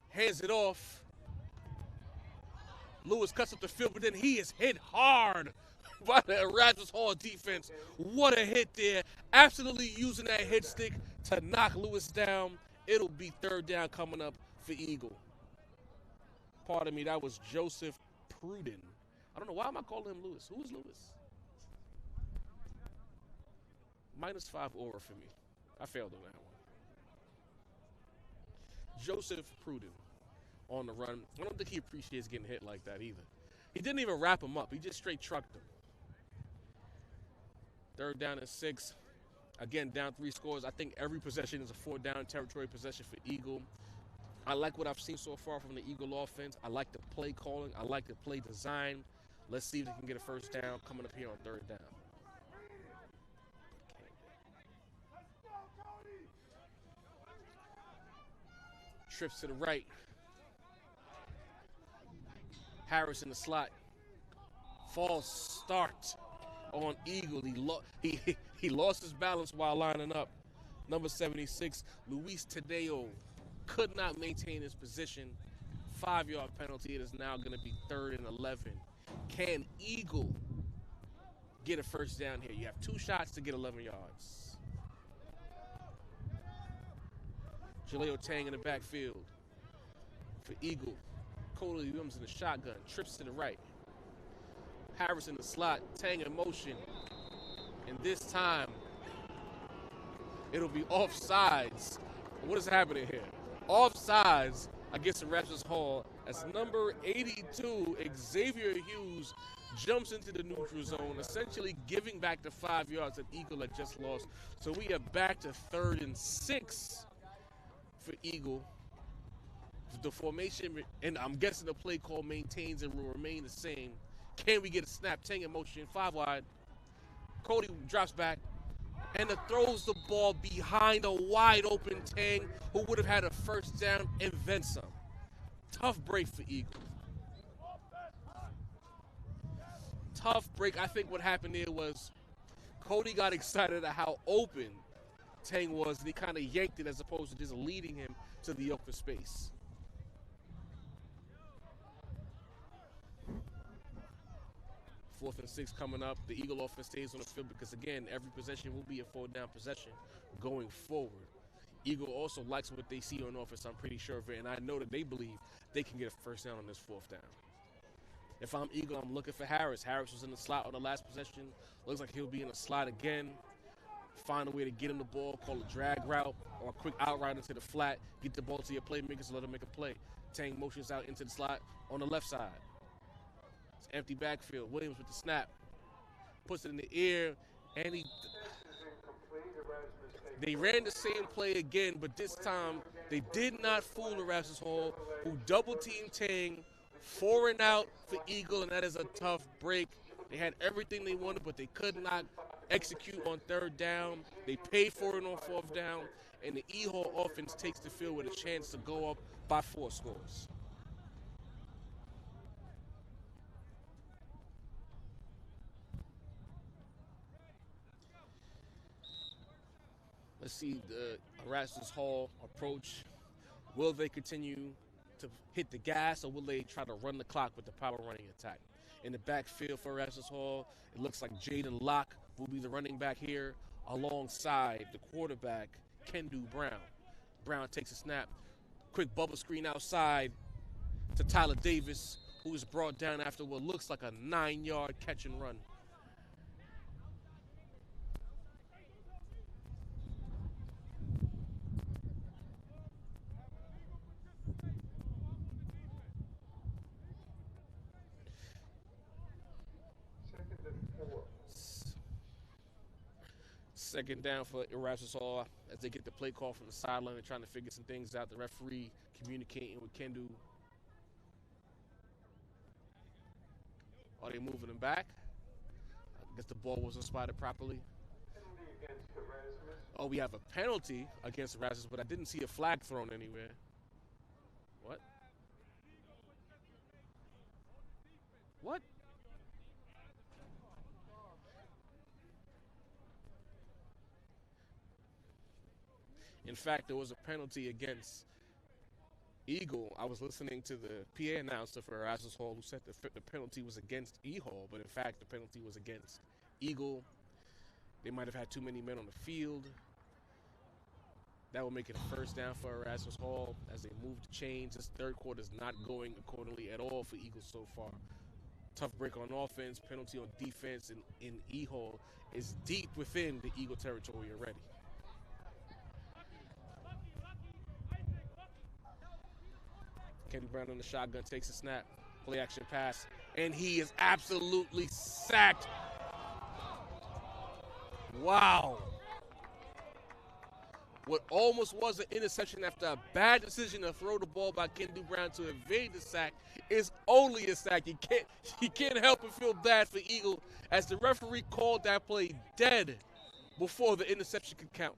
hands it off. Lewis cuts up the field, but then he is hit hard by the Erasmus Hall defense. What a hit there. Absolutely using that hit stick to knock Lewis down. It'll be third down coming up for Eagle. Pardon me, that was Joseph Pruden. I don't know, why am I calling him Lewis? Who is Lewis? -5 aura for me. I failed on that one. Joseph Pruden on the run. I don't think he appreciates getting hit like that either. He didn't even wrap him up. He just straight trucked him. Third down and 6. Again, down 3 scores. I think every possession is a 4-down territory possession for Eagle. I like what I've seen so far from the Eagle offense. I like the play calling. I like the play design. Let's see if they can get a first down coming up here on third down. Trips to the right. Harris in the slot. False start on Eagle. He lost his balance while lining up. Number 76, Luis Tadeo, could not maintain his position. 5-yard penalty. It is now going to be 3rd and 11. Can Eagle get a first down here? You have 2 shots to get 11 yards. Jaleo Tang in the backfield for Eagle. Cody Williams in the shotgun. Trips to the right. Harris in the slot. Tang in motion. And this time, it'll be offsides. What is happening here? Offsides against Erasmus Hall as number 82, Xavier Hughes, jumps into the neutral zone, essentially giving back the 5 yards that Eagle had just lost. So we are back to 3rd and 6 for Eagle. The formation, and I'm guessing the play call maintains and will remain the same. Can we get a snap? Tang in motion, 5 wide. Cody drops back and throws the ball behind a wide open Tang, who would have had a first down and then some. Tough break for Eagle. Tough break. I think what happened there was Cody got excited at how open Tang was, and he kind of yanked it as opposed to just leading him to the open space. Fourth and 6 coming up. The Eagle offense stays on the field because, again, every possession will be a 4-down possession going forward. Eagle also likes what they see on offense, I'm pretty sure of it, and I know that they believe they can get a first down on this 4th down. If I'm Eagle, I'm looking for Harris. Harris was in the slot on the last possession. Looks like he'll be in the slot again. Find a way to get him the ball, call a drag route or a quick out route into the flat. Get the ball to your playmakers and let them make a play. Tang motions out into the slot on the left side. It's empty backfield. Williams with the snap. Puts it in the air, and they ran the same play again, but this time they did not fool Erasmus Hall, who double-teamed Tang. 4 and out for Eagle, and that is a tough break. They had everything they wanted, but they could not execute on 3rd down. They paid for it on 4th down, and the E-Hall offense takes the field with a chance to go up by 4 scores. Let's see the Erasmus Hall approach. Will they continue to hit the gas, or will they try to run the clock with the power running attack? In the backfield for Erasmus Hall, it looks like Jaden Locke will be the running back here. alongside the quarterback, Kendu Brown. Brown takes a snap. Quick bubble screen outside to Tyler Davis, who is brought down after what looks like a 9-yard catch and run. Second down for Erasmus Hall as they get the play call from the sideline. They're trying to figure some things out. The referee communicating with Kendu. Are they moving him back? I guess the ball wasn't spotted properly. Penalty against Erasmus. Oh, we have a penalty against Erasmus, but I didn't see a flag thrown anywhere. What? What? In fact, there was a penalty against Eagle. I was listening to the PA announcer for Erasmus Hall who said the penalty was against E-Hall, but in fact, the penalty was against Eagle. They might have had too many men on the field. That will make it a first down for Erasmus Hall as they move the chains. This third quarter is not going accordingly at all for Eagles so far. Tough break on offense, penalty on defense, and in E-Hall is deep within the Eagle territory already. Kendu Brown on the shotgun takes a snap, play action pass, and he is absolutely sacked. Wow. What almost was an interception after a bad decision to throw the ball by Kendu Brown to evade the sack is only a sack. You can't help but feel bad for Eagle as the referee called that play dead before the interception could count.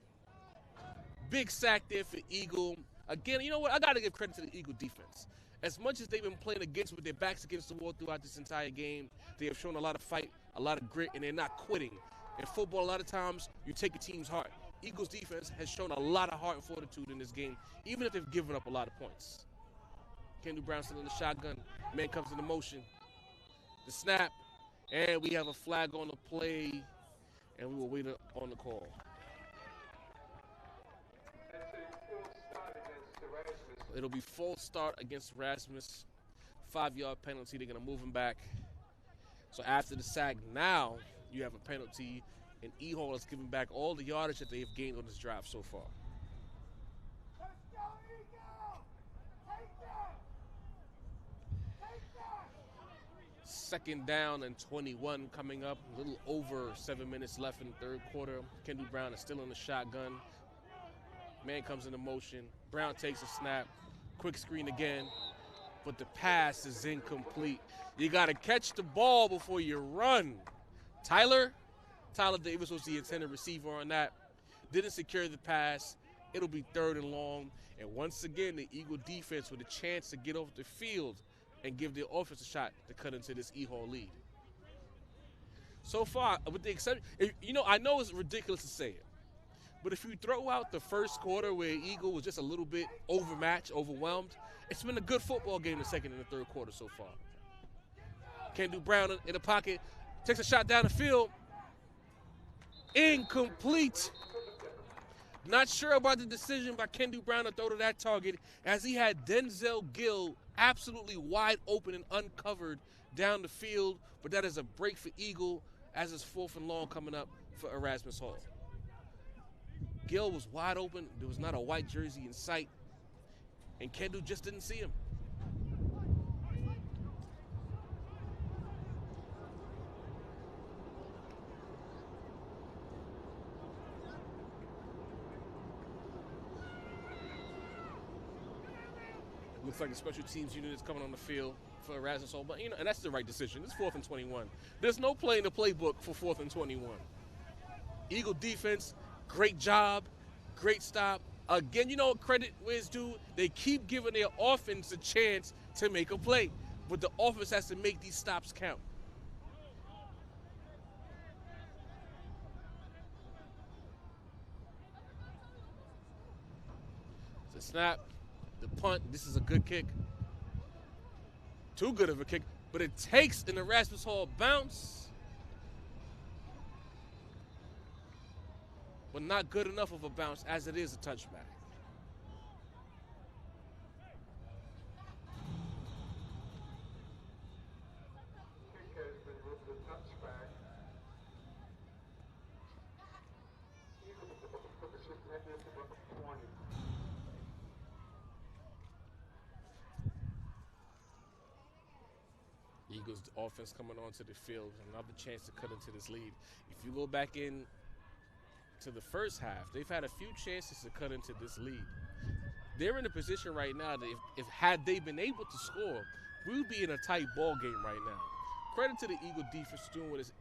Big sack there for Eagle. Again, you know what? I got to give credit to the Eagle defense. As much as they've been playing against with their backs against the wall throughout this entire game, they have shown a lot of fight, a lot of grit, and they're not quitting. In football, a lot of times, you take a team's heart. Eagles defense has shown a lot of heart and fortitude in this game, even if they've given up a lot of points. Kendu Brown still in the shotgun. Man comes into motion. The snap, and we have a flag on the play, and we will wait on the call. It'll be false start against Erasmus. 5-yard penalty. They're going to move him back. So after the sack, now you have a penalty, and E-Hall is giving back all the yardage that they've gained on this drive so far. Second down and 21 coming up. A little over 7 minutes left in the third quarter. Kendu Brown is still in the shotgun. Man comes into motion. Brown takes a snap. Quick screen again, but the pass is incomplete. You got to catch the ball before you run. Tyler Davis was the intended receiver on that. Didn't secure the pass. It'll be third and long. And once again, the Eagle defense with a chance to get off the field and give their offense a shot to cut into this E-Hall lead. So far, with the exception, I know it's ridiculous to say it, but if you throw out the first quarter where Eagle was just a little bit overmatched, overwhelmed, it's been a good football game the second and the third quarter so far. Kendu Brown in the pocket, takes a shot down the field. Incomplete. Not sure about the decision by Kendu Brown to throw to that target as he had Denzel Gill absolutely wide open and uncovered down the field, but that is a break for Eagle as it's 4th and long coming up for Erasmus Hall. Gill was wide open. There was not a white jersey in sight, and Kendu just didn't see him. It looks like a special teams unit is coming on the field for Erasmus Hall, but and that's the right decision. It's 4th and 21. There's no play in the playbook for 4th and 21. Eagle defense, great job, great stop. Again, credit where it's due. They keep giving their offense a chance to make a play, but the offense has to make these stops count. The snap, the punt. This is a good kick. Too good of a kick, but it takes an Erasmus Hall bounce. but not good enough of a bounce as it is a touchback. Kick has been ruled a touchback. Eagles for the shift at about 20. Eagles offense coming onto the field, another chance to cut into this lead. If you go back in to the first half, they've had a few chances to cut into this lead. They're in a position right now that if had they been able to score, we would be in a tight ball game right now. Credit to the Eagle defense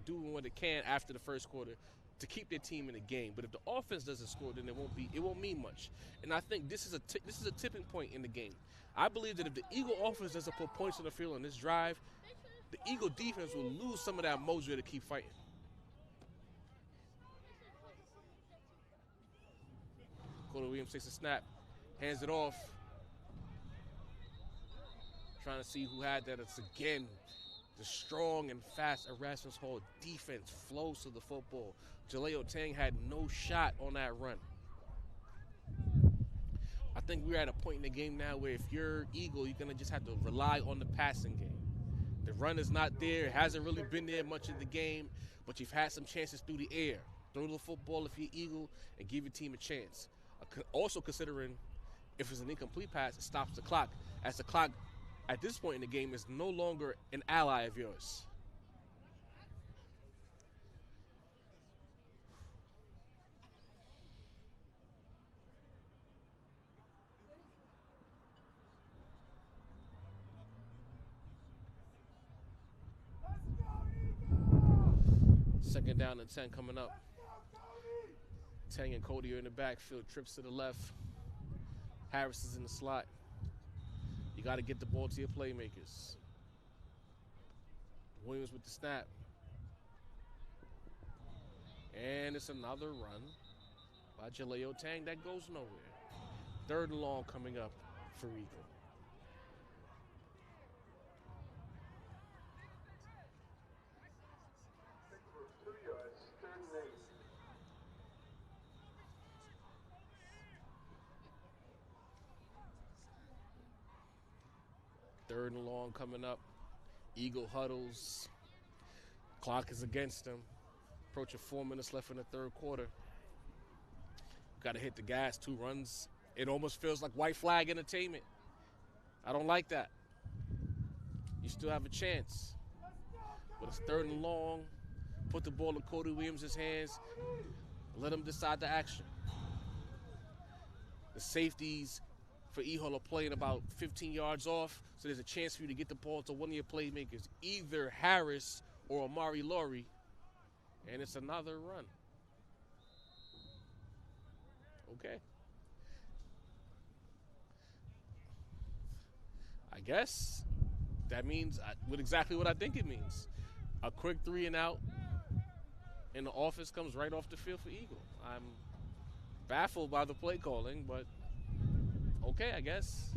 doing what it can after the first quarter to keep their team in the game. But if the offense doesn't score, then it won't mean much. And I think this is a tipping point in the game. I believe that if the Eagle offense doesn't put points on the field on this drive, the Eagle defense will lose some of that mojo to keep fighting. Cody Williams takes a snap, hands it off. Trying to see who had that. It's again the strong and fast Erasmus Hall defense flows to the football. Jaleo Tang had no shot on that run. I think we're at a point in the game now where if you're Eagle, you're going to just have to rely on the passing game. The run is not there. It hasn't really been there much of the game, but you've had some chances through the air. Throw the football if you're Eagle and give your team a chance. Also considering if it's an incomplete pass, it stops the clock, as the clock at this point in the game is no longer an ally of yours. Second down and 10 coming up. Tang and Cody are in the backfield. Trips to the left. Harris is in the slot. You got to get the ball to your playmakers. Williams with the snap. And it's another run by Jaleo Tang that goes nowhere. Third and long coming up for Eagle. For 2 yards, third and 8. Third and long coming up. Eagle huddles. Clock is against them. Approaching 4 minutes left in the third quarter. Got to hit the gas. 2 runs. It almost feels like white flag entertainment. I don't like that. You still have a chance. But it's third and long. Put the ball in Cody Williams' hands. Let him decide the action. The safeties for E-Hall are playing about 15 yards off, so there's a chance for you to get the ball to one of your playmakers, either Harris or Amari Laurie, and it's another run. Okay. I guess that means exactly what I think it means. A quick 3 and out, and the offense comes right off the field for Eagle. I'm baffled by the play calling, but okay, I guess.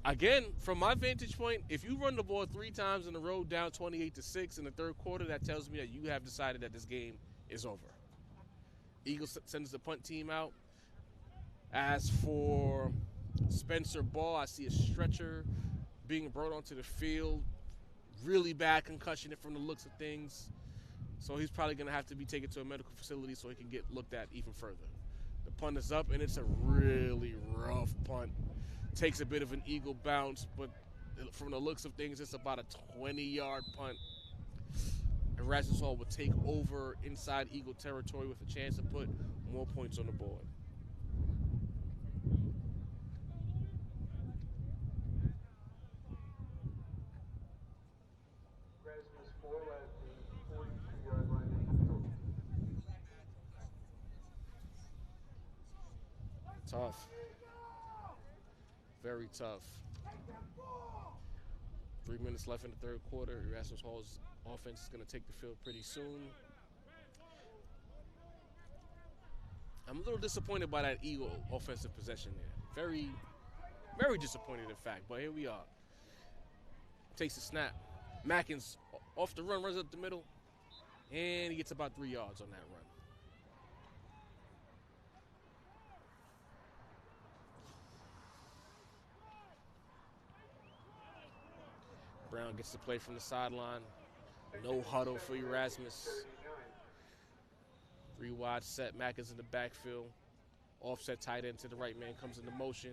Again, from my vantage point, if you run the ball 3 times in a row down 28-6 in the third quarter, that tells me that you have decided that this game is over. Eagles sends the punt team out. As for Spencer Ball, I see a stretcher being brought onto the field. Really bad concussion from the looks of things. So he's probably going to have to be taken to a medical facility so he can get looked at even further. The punt is up, and it's a really rough punt. Takes a bit of an Eagle bounce, but from the looks of things, it's about a 20-yard punt. Erasmus Hall will take over inside Eagle territory with a chance to put more points on the board. Erasmus Hall at the 42-yard line of the field. Tough. Very tough. 3 minutes left in the third quarter. Erasmus Hall's offense is going to take the field pretty soon. I'm a little disappointed by that Eagle offensive possession there. Very, very disappointed, in fact. But here we are. Takes a snap. Mackins off the run, runs up the middle, and he gets about 3 yards on that run. Brown gets the play from the sideline. No huddle for Erasmus. 3 wide set. Mackins in the backfield. Offset tight end to the right man comes into motion.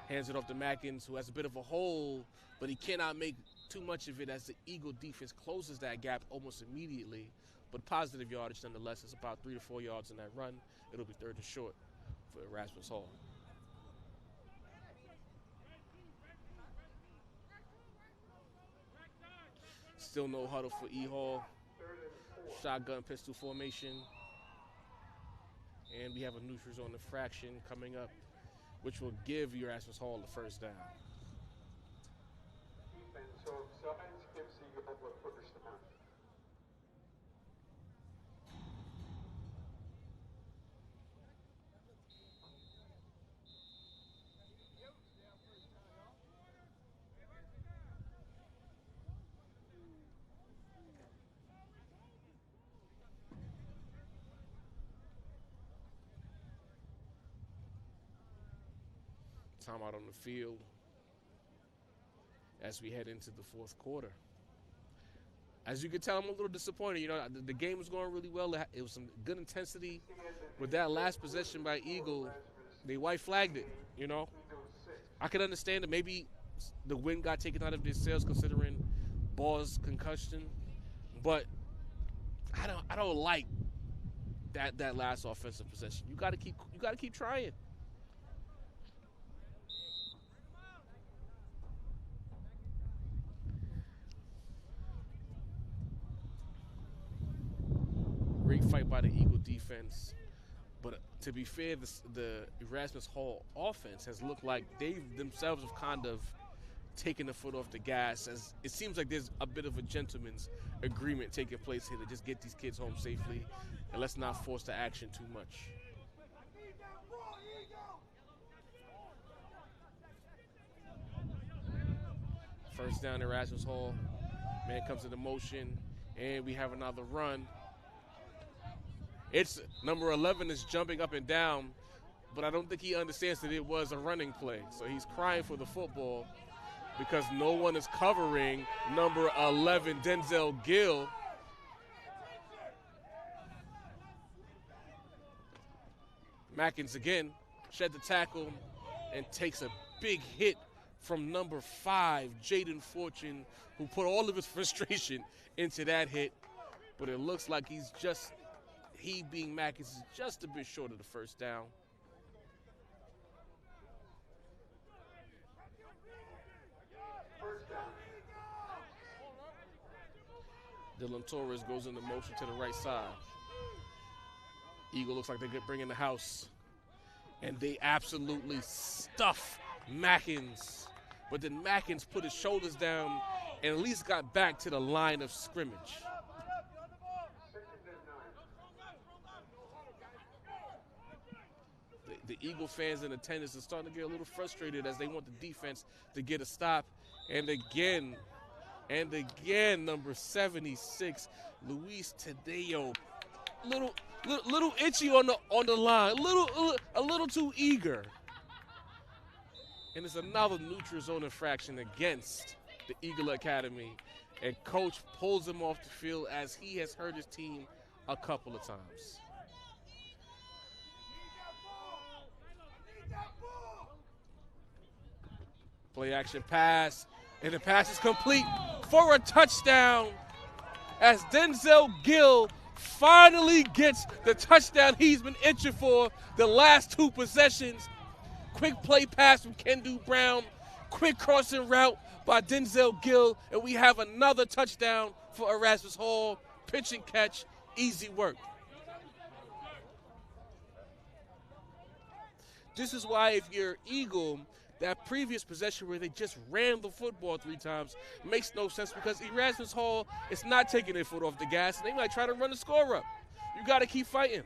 Hands it off to Mackins, who has a bit of a hole, but he cannot make too much of it as the Eagle defense closes that gap almost immediately. But positive yardage nonetheless. It's about 3 to 4 yards in that run. It'll be 3rd and short for Erasmus Hall. Still no huddle for E. Hall. Shotgun pistol formation. And we have a neutral zone infraction coming up, which will give Erasmus Hall the first down. Defense offsides gives Eagle first down. Time out on the field as we head into the 4th quarter. As you can tell, I'm a little disappointed. You know, the game was going really well. It was some good intensity. With that last possession by Eagle, they white flagged it, you know. I could understand that maybe the wind got taken out of their sails considering Ball's concussion, but I don't like that last offensive possession. You got to keep trying. Great fight by the Eagle defense. But to be fair, the Erasmus Hall offense has looked like they themselves have kind of taken the foot off the gas, as it seems like there's a bit of a gentleman's agreement taking place here to just get these kids home safely and let's not force the action too much. First down, Erasmus Hall. Man comes into motion, and we have another run. It's number 11 is jumping up and down, but I don't think he understands that it was a running play. So he's crying for the football because no one is covering number 11, Denzel Gill. Mackins again shed the tackle and takes a big hit from number 5, Jaden Fortune, who put all of his frustration into that hit. But it looks like he being Mackins is just a bit short of the first down. Dylan Torres goes into motion to the right side. Eagle looks like they're bringing the house. And they absolutely stuff Mackins. But then Mackins put his shoulders down and at least got back to the line of scrimmage. The Eagle fans in attendance are starting to get a little frustrated as they want the defense to get a stop. And again, number 76, Luis Tadeo, little itchy on the line, a little too eager. And it's another neutral zone infraction against the Eagle Academy. And coach pulls him off the field as he has hurt his team a couple of times. Play action pass, and the pass is complete for a touchdown as Denzel Gill finally gets the touchdown he's been itching for the last 2 possessions. Quick play pass from Kendu Brown, quick crossing route by Denzel Gill, and we have another touchdown for Erasmus Hall. Pitch and catch, easy work. This is why if you're Eagle, that previous possession where they just ran the football 3 times makes no sense because Erasmus Hall is not taking their foot off the gas, and they might try to run the score up. You got to keep fighting.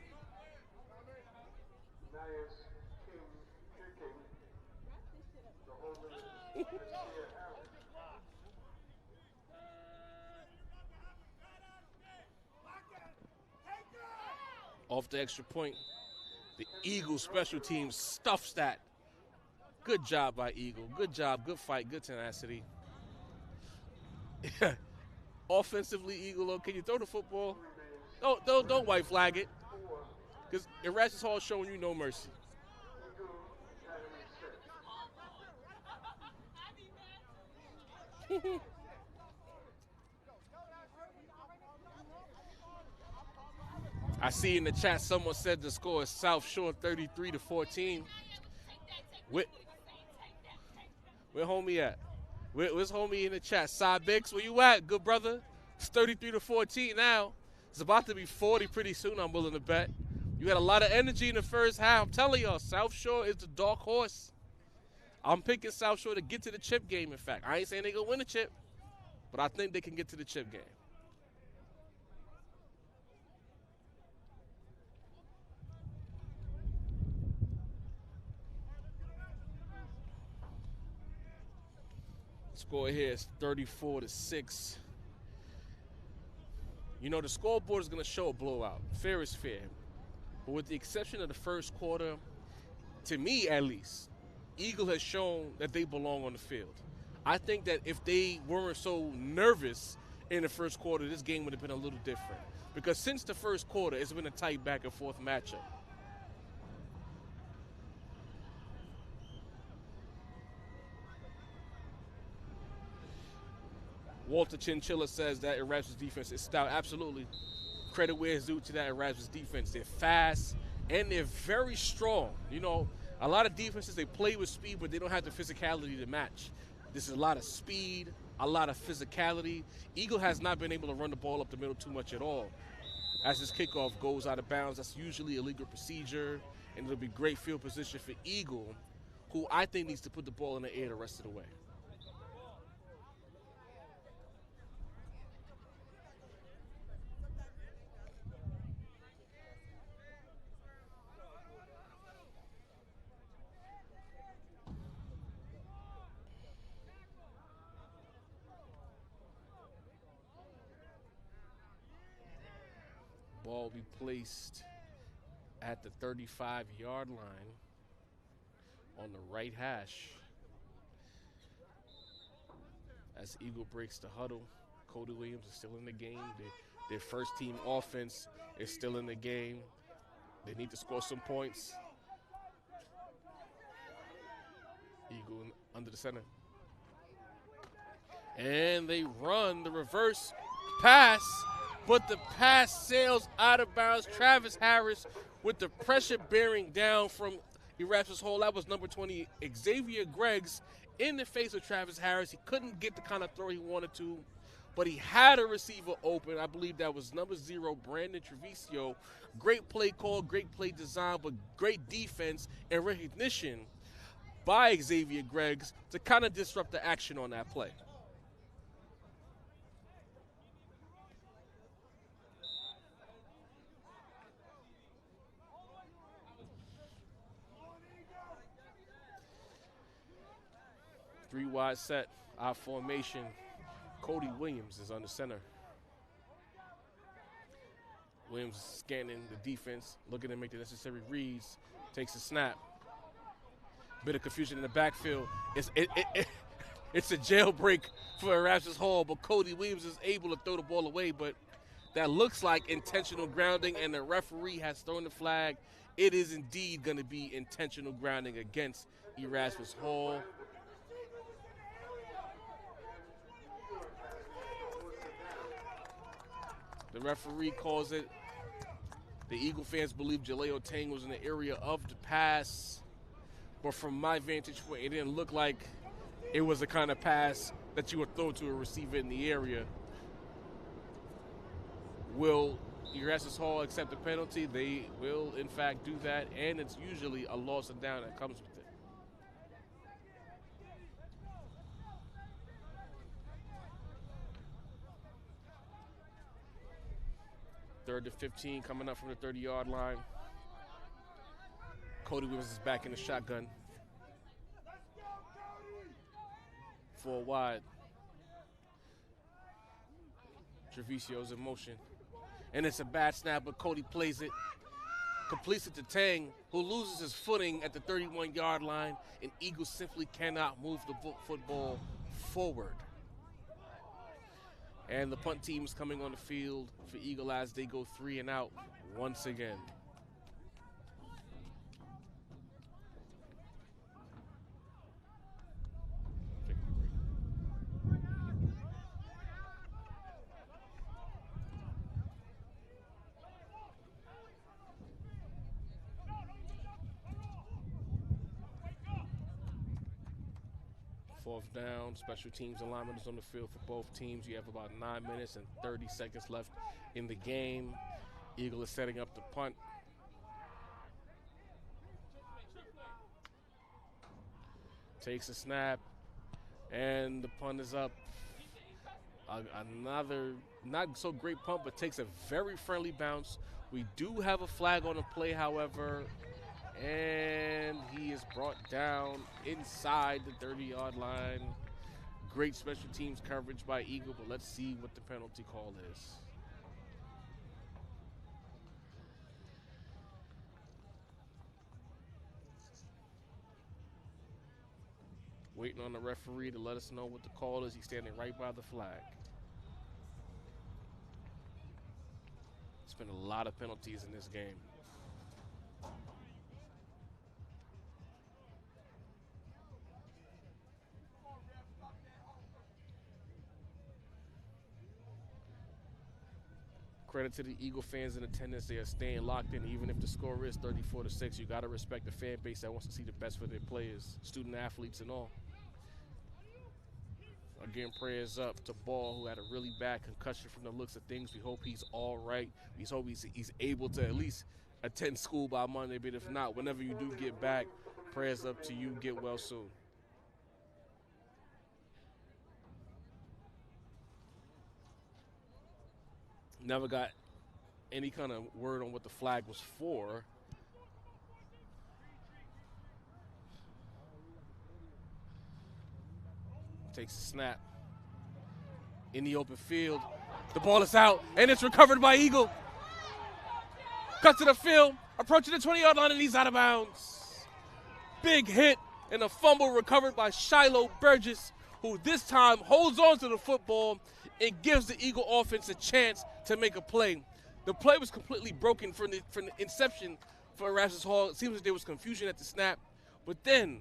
Off the extra point, the Eagle special team stuffs that. Good job by Eagle. Good job, good fight, good tenacity. Offensively, Eagle, can you throw the football? Don't white flag it. Because Erasmus Hall is showing you no mercy. I see in the chat someone said the score is South Shore 33-14. Where homie at? Where's homie in the chat? Side Bix, where you at, good brother? It's 33-14 now. It's about to be 40 pretty soon, I'm willing to bet. You had a lot of energy in the first half. I'm telling y'all, South Shore is the dark horse. I'm picking South Shore to get to the chip game, in fact. I ain't saying they gonna win the chip, but I think they can get to the chip game. Score here is 34-6. You know, the scoreboard is going to show a blowout. Fair is fair. But with the exception of the first quarter, to me at least, Eagle has shown that they belong on the field. I think that if they weren't so nervous in the first quarter, this game would have been a little different. Because since the first quarter, it's been a tight back and forth matchup. Walter Chinchilla says that Erasmus defense is stout. Absolutely. Credit where it's due to that Erasmus defense. They're fast and they're very strong. You know, a lot of defenses, they play with speed, but they don't have the physicality to match. This is a lot of speed, a lot of physicality. Eagle has not been able to run the ball up the middle too much at all. As this kickoff goes out of bounds, that's usually a legal procedure, and it'll be great field position for Eagle, who I think needs to put the ball in the air the rest of the way. Ball will be placed at the 35-yard line on the right hash. As Eagle breaks the huddle, Cody Williams is still in the game. Their first team offense is still in the game. They need to score some points. Eagle under the center. And they run the reverse pass, but the pass sails out of bounds. Travis Harris with the pressure bearing down from Erasmus Hall. That was number 20, Xavier Greggs, in the face of Travis Harris. He couldn't get the kind of throw he wanted to, but he had a receiver open. I believe that was number 0, Brandon Treviso. Great play call, great play design, but great defense and recognition by Xavier Greggs to kind of disrupt the action on that play. Three wide set, our formation. Cody Williams is under center. Williams scanning the defense, looking to make the necessary reads, takes a snap. Bit of confusion in the backfield. It's a jailbreak for Erasmus Hall, but Cody Williams is able to throw the ball away, but that looks like intentional grounding, and the referee has thrown the flag. It is indeed going to be intentional grounding against Erasmus Hall. The referee calls it. The Eagle fans believe Jaleo Tang was in the area of the pass. But from my vantage point, it didn't look like it was the kind of pass that you would throw to a receiver in the area. Will Erasmus Hall accept the penalty? They will, in fact, do that. And it's usually a loss of down that comes with it. Third to 15 coming up from the 30-yard line. Cody Williams is back in the shotgun. 4 wide. Treviso's in motion. And it's a bad snap, but Cody plays it. Completes it to Tang, who loses his footing at the 31-yard line, and Eagles simply cannot move the football forward. And the punt team is coming on the field for Eagle as they go 3 and out once again. Fourth down, special teams alignment is on the field for both teams. You have about 9 minutes and 30 seconds left in the game. Eagle is setting up the punt. Takes a snap, and the punt is up. Another not so great punt, but takes a very friendly bounce. We do have a flag on the play, however, and he is brought down inside the 30-yard line. Great special teams coverage by Eagle, but let's see what the penalty call is. Waiting on the referee to let us know what the call is. He's standing right by the flag. There's been a lot of penalties in this game. Credit to the Eagle fans in attendance. They are staying locked in. Even if the score is 34-6, you got to respect the fan base that wants to see the best for their players, student athletes and all. Again, prayers up to Ball, who had a really bad concussion from the looks of things. We hope he's all right. We hope he's able to at least attend school by Monday, but if not, whenever you do get back, prayers up to you. Get well soon. Never got any kind of word on what the flag was for. Takes a snap. In the open field. The ball is out, and it's recovered by Eagle. Cut to the field, approaching the 20-yard line, and he's out of bounds. Big hit and a fumble recovered by Shiloh Burgess, who this time holds on to the football and gives the Eagle offense a chance to make a play. The play was completely broken from the inception for Erasmus Hall. It seems like there was confusion at the snap, but then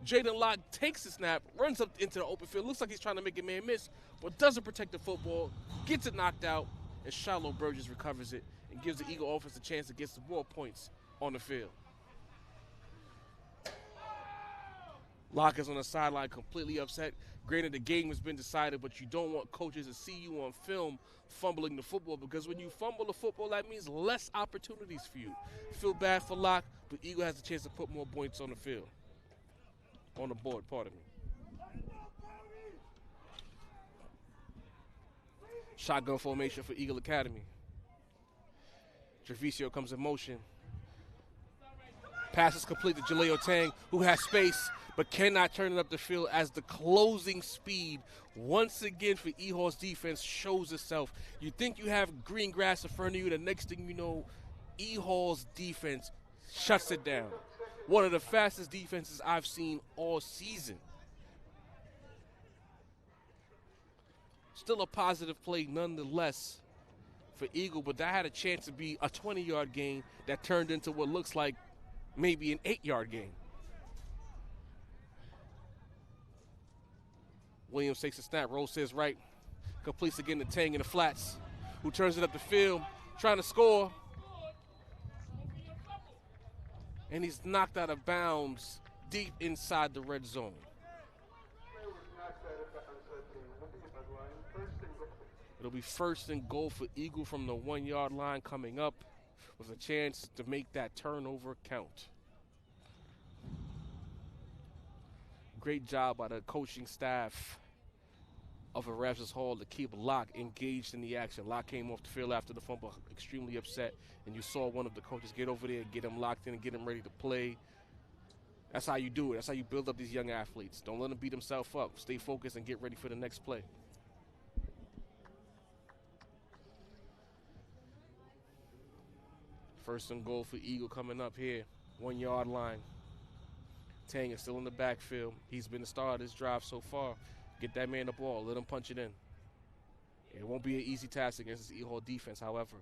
Jaden Locke takes the snap, runs up into the open field, looks like he's trying to make a man miss, but doesn't protect the football, gets it knocked out, and Shiloh Burgess recovers it and gives the Eagle offense a chance to get some more points on the field. Locke is on the sideline completely upset. Granted, the game has been decided, but you don't want coaches to see you on film fumbling the football, because when you fumble the football, that means less opportunities for you. Feel bad for Locke, but Eagle has a chance to put more points on the field. On the board, pardon me. Shotgun formation for Eagle Academy. Treviso comes in motion. Pass is complete to Jaleo Tang, who has space but cannot turn it up the field as the closing speed once again for E-Hall's defense shows itself. You think you have green grass in front of you, the next thing you know, E-Hall's defense shuts it down. One of the fastest defenses I've seen all season. Still a positive play nonetheless for Eagle, but that had a chance to be a 20-yard gain that turned into what looks like maybe an 8-yard gain. Williams takes a snap, rolls to his right, completes again to Tang in the flats, who turns it up the field, trying to score. And he's knocked out of bounds deep inside the red zone. It'll be first and goal for Eagle from the 1-yard line coming up with a chance to make that turnover count. Great job by the coaching staff of Erasmus Hall to keep Locke engaged in the action. Locke came off the field after the fumble, extremely upset, and you saw one of the coaches get over there, get him locked in, and get him ready to play. That's how you do it. That's how you build up these young athletes. Don't let them beat themselves up. Stay focused and get ready for the next play. First and goal for Eagle coming up here, 1-yard line. Tang is still in the backfield. He's been the star of this drive so far. Get that man the ball. Let him punch it in. It won't be an easy task against this E-Hall defense, however.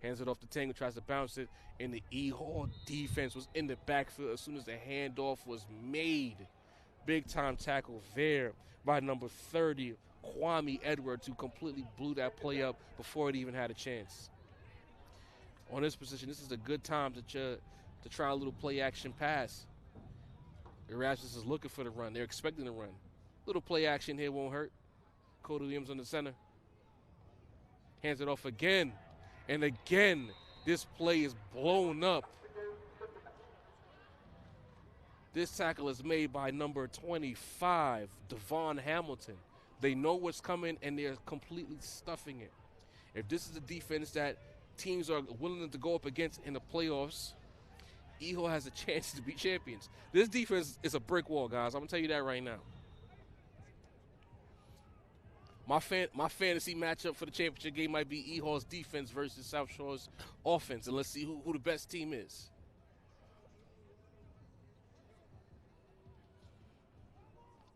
Hands it off to Tango, tries to bounce it, and the E-Hall defense was in the backfield as soon as the handoff was made. Big-time tackle there by number 30, Kwame Edwards, who completely blew that play up before it even had a chance. On this position, this is a good time to try a little play-action pass. Erasmus is looking for the run. They're expecting the run. Little play-action here won't hurt. Cody Williams on the center. Hands it off again. And again, this play is blown up. This tackle is made by number 25, Devon Hamilton. They know what's coming, and they're completely stuffing it. If this is a defense that teams are willing to go up against in the playoffs, E-Hall has a chance to be champions. This defense is a brick wall, guys. I'm going to tell you that right now. My fantasy matchup for the championship game might be E-Hall's defense versus South Shore's offense, and let's see who the best team is.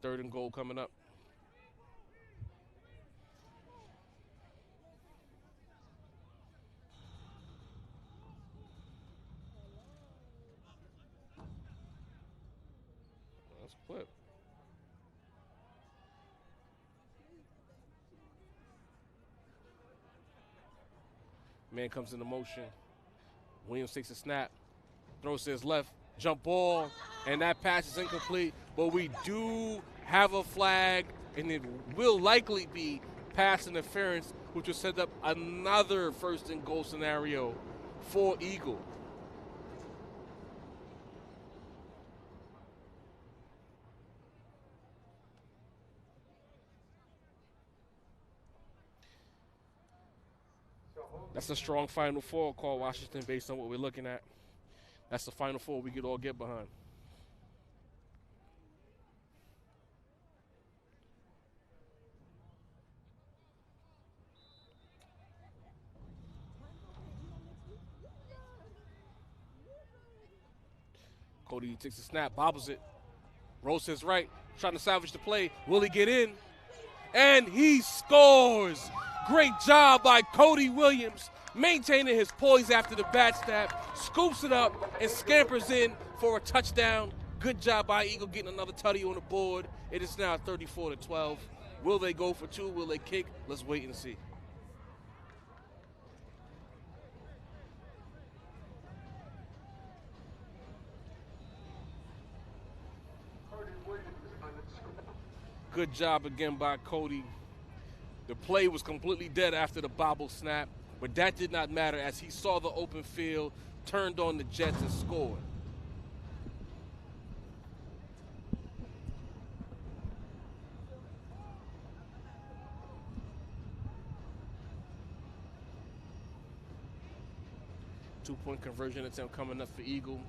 Third and goal coming up. That's a clip. Man comes into motion. Williams takes a snap, throws to his left, jump ball, and that pass is incomplete. But we do have a flag, and it will likely be pass interference, which will set up another first and goal scenario for Eagle. That's a strong Final Four call, Washington, based on what we're looking at. That's the Final Four we could all get behind. Cody takes a snap, bobbles it, rolls to his right, trying to salvage the play. Will he get in? And he scores! Great job by Cody Williams, maintaining his poise after the bat snap, scoops it up, and scampers in for a touchdown. Good job by Eagle getting another tutty on the board. It is now 34-12. Will they go for two? Will they kick? Let's wait and see. Good job again by Cody. The play was completely dead after the bobble snap, but that did not matter as he saw the open field, turned on the Jets, and scored. Two-point conversion attempt coming up for Eagle.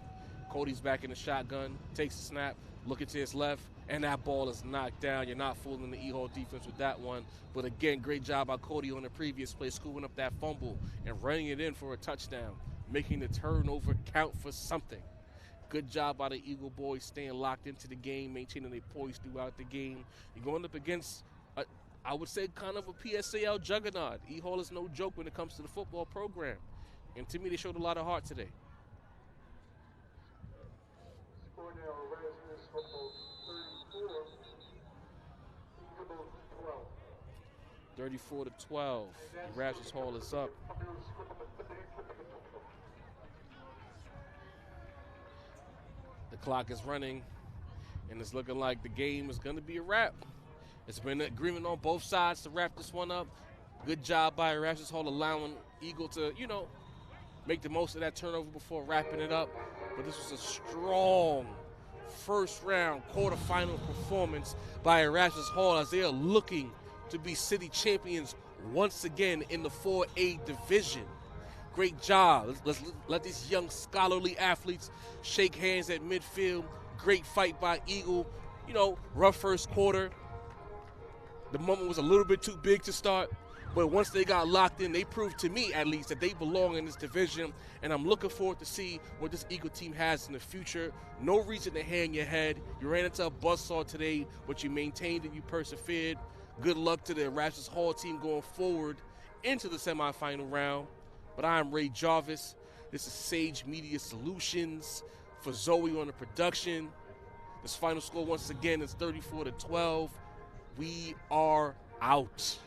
Cody's back in the shotgun, takes the snap, looking to his left, and that ball is knocked down. You're not fooling the E-Hall defense with that one. But again, great job by Cody on the previous play, scooping up that fumble and running it in for a touchdown, making the turnover count for something. Good job by the Eagle boys staying locked into the game, maintaining their poise throughout the game. You're going up against, I would say, kind of a PSAL juggernaut. E-Hall is no joke when it comes to the football program. And to me, they showed a lot of heart today. Score now, Erasmus Hall 34, Eagle 12. 34-12. Erasmus Hall is up. The clock is running, and it's looking like the game is going to be a wrap. It's been an agreement on both sides to wrap this one up. Good job by Erasmus Hall allowing Eagle to, make the most of that turnover before wrapping it up. But this was a strong first-round quarterfinal performance by Erasmus Hall as they are looking to be city champions once again in the 4A division. Great job. Let's let these young scholarly athletes shake hands at midfield. Great fight by Eagle. Rough first quarter. The moment was a little bit too big to start, but once they got locked in, they proved to me at least that they belong in this division, and I'm looking forward to see what this Eagle team has in the future. No reason to hang your head. You ran into a buzzsaw today, but you maintained and you persevered. Good luck to the Erasmus Hall team going forward into the semifinal round. But I am Ray Jarvis. This is Sage Media Solutions for Zoe on the production. This final score once again is 34-12. We are out.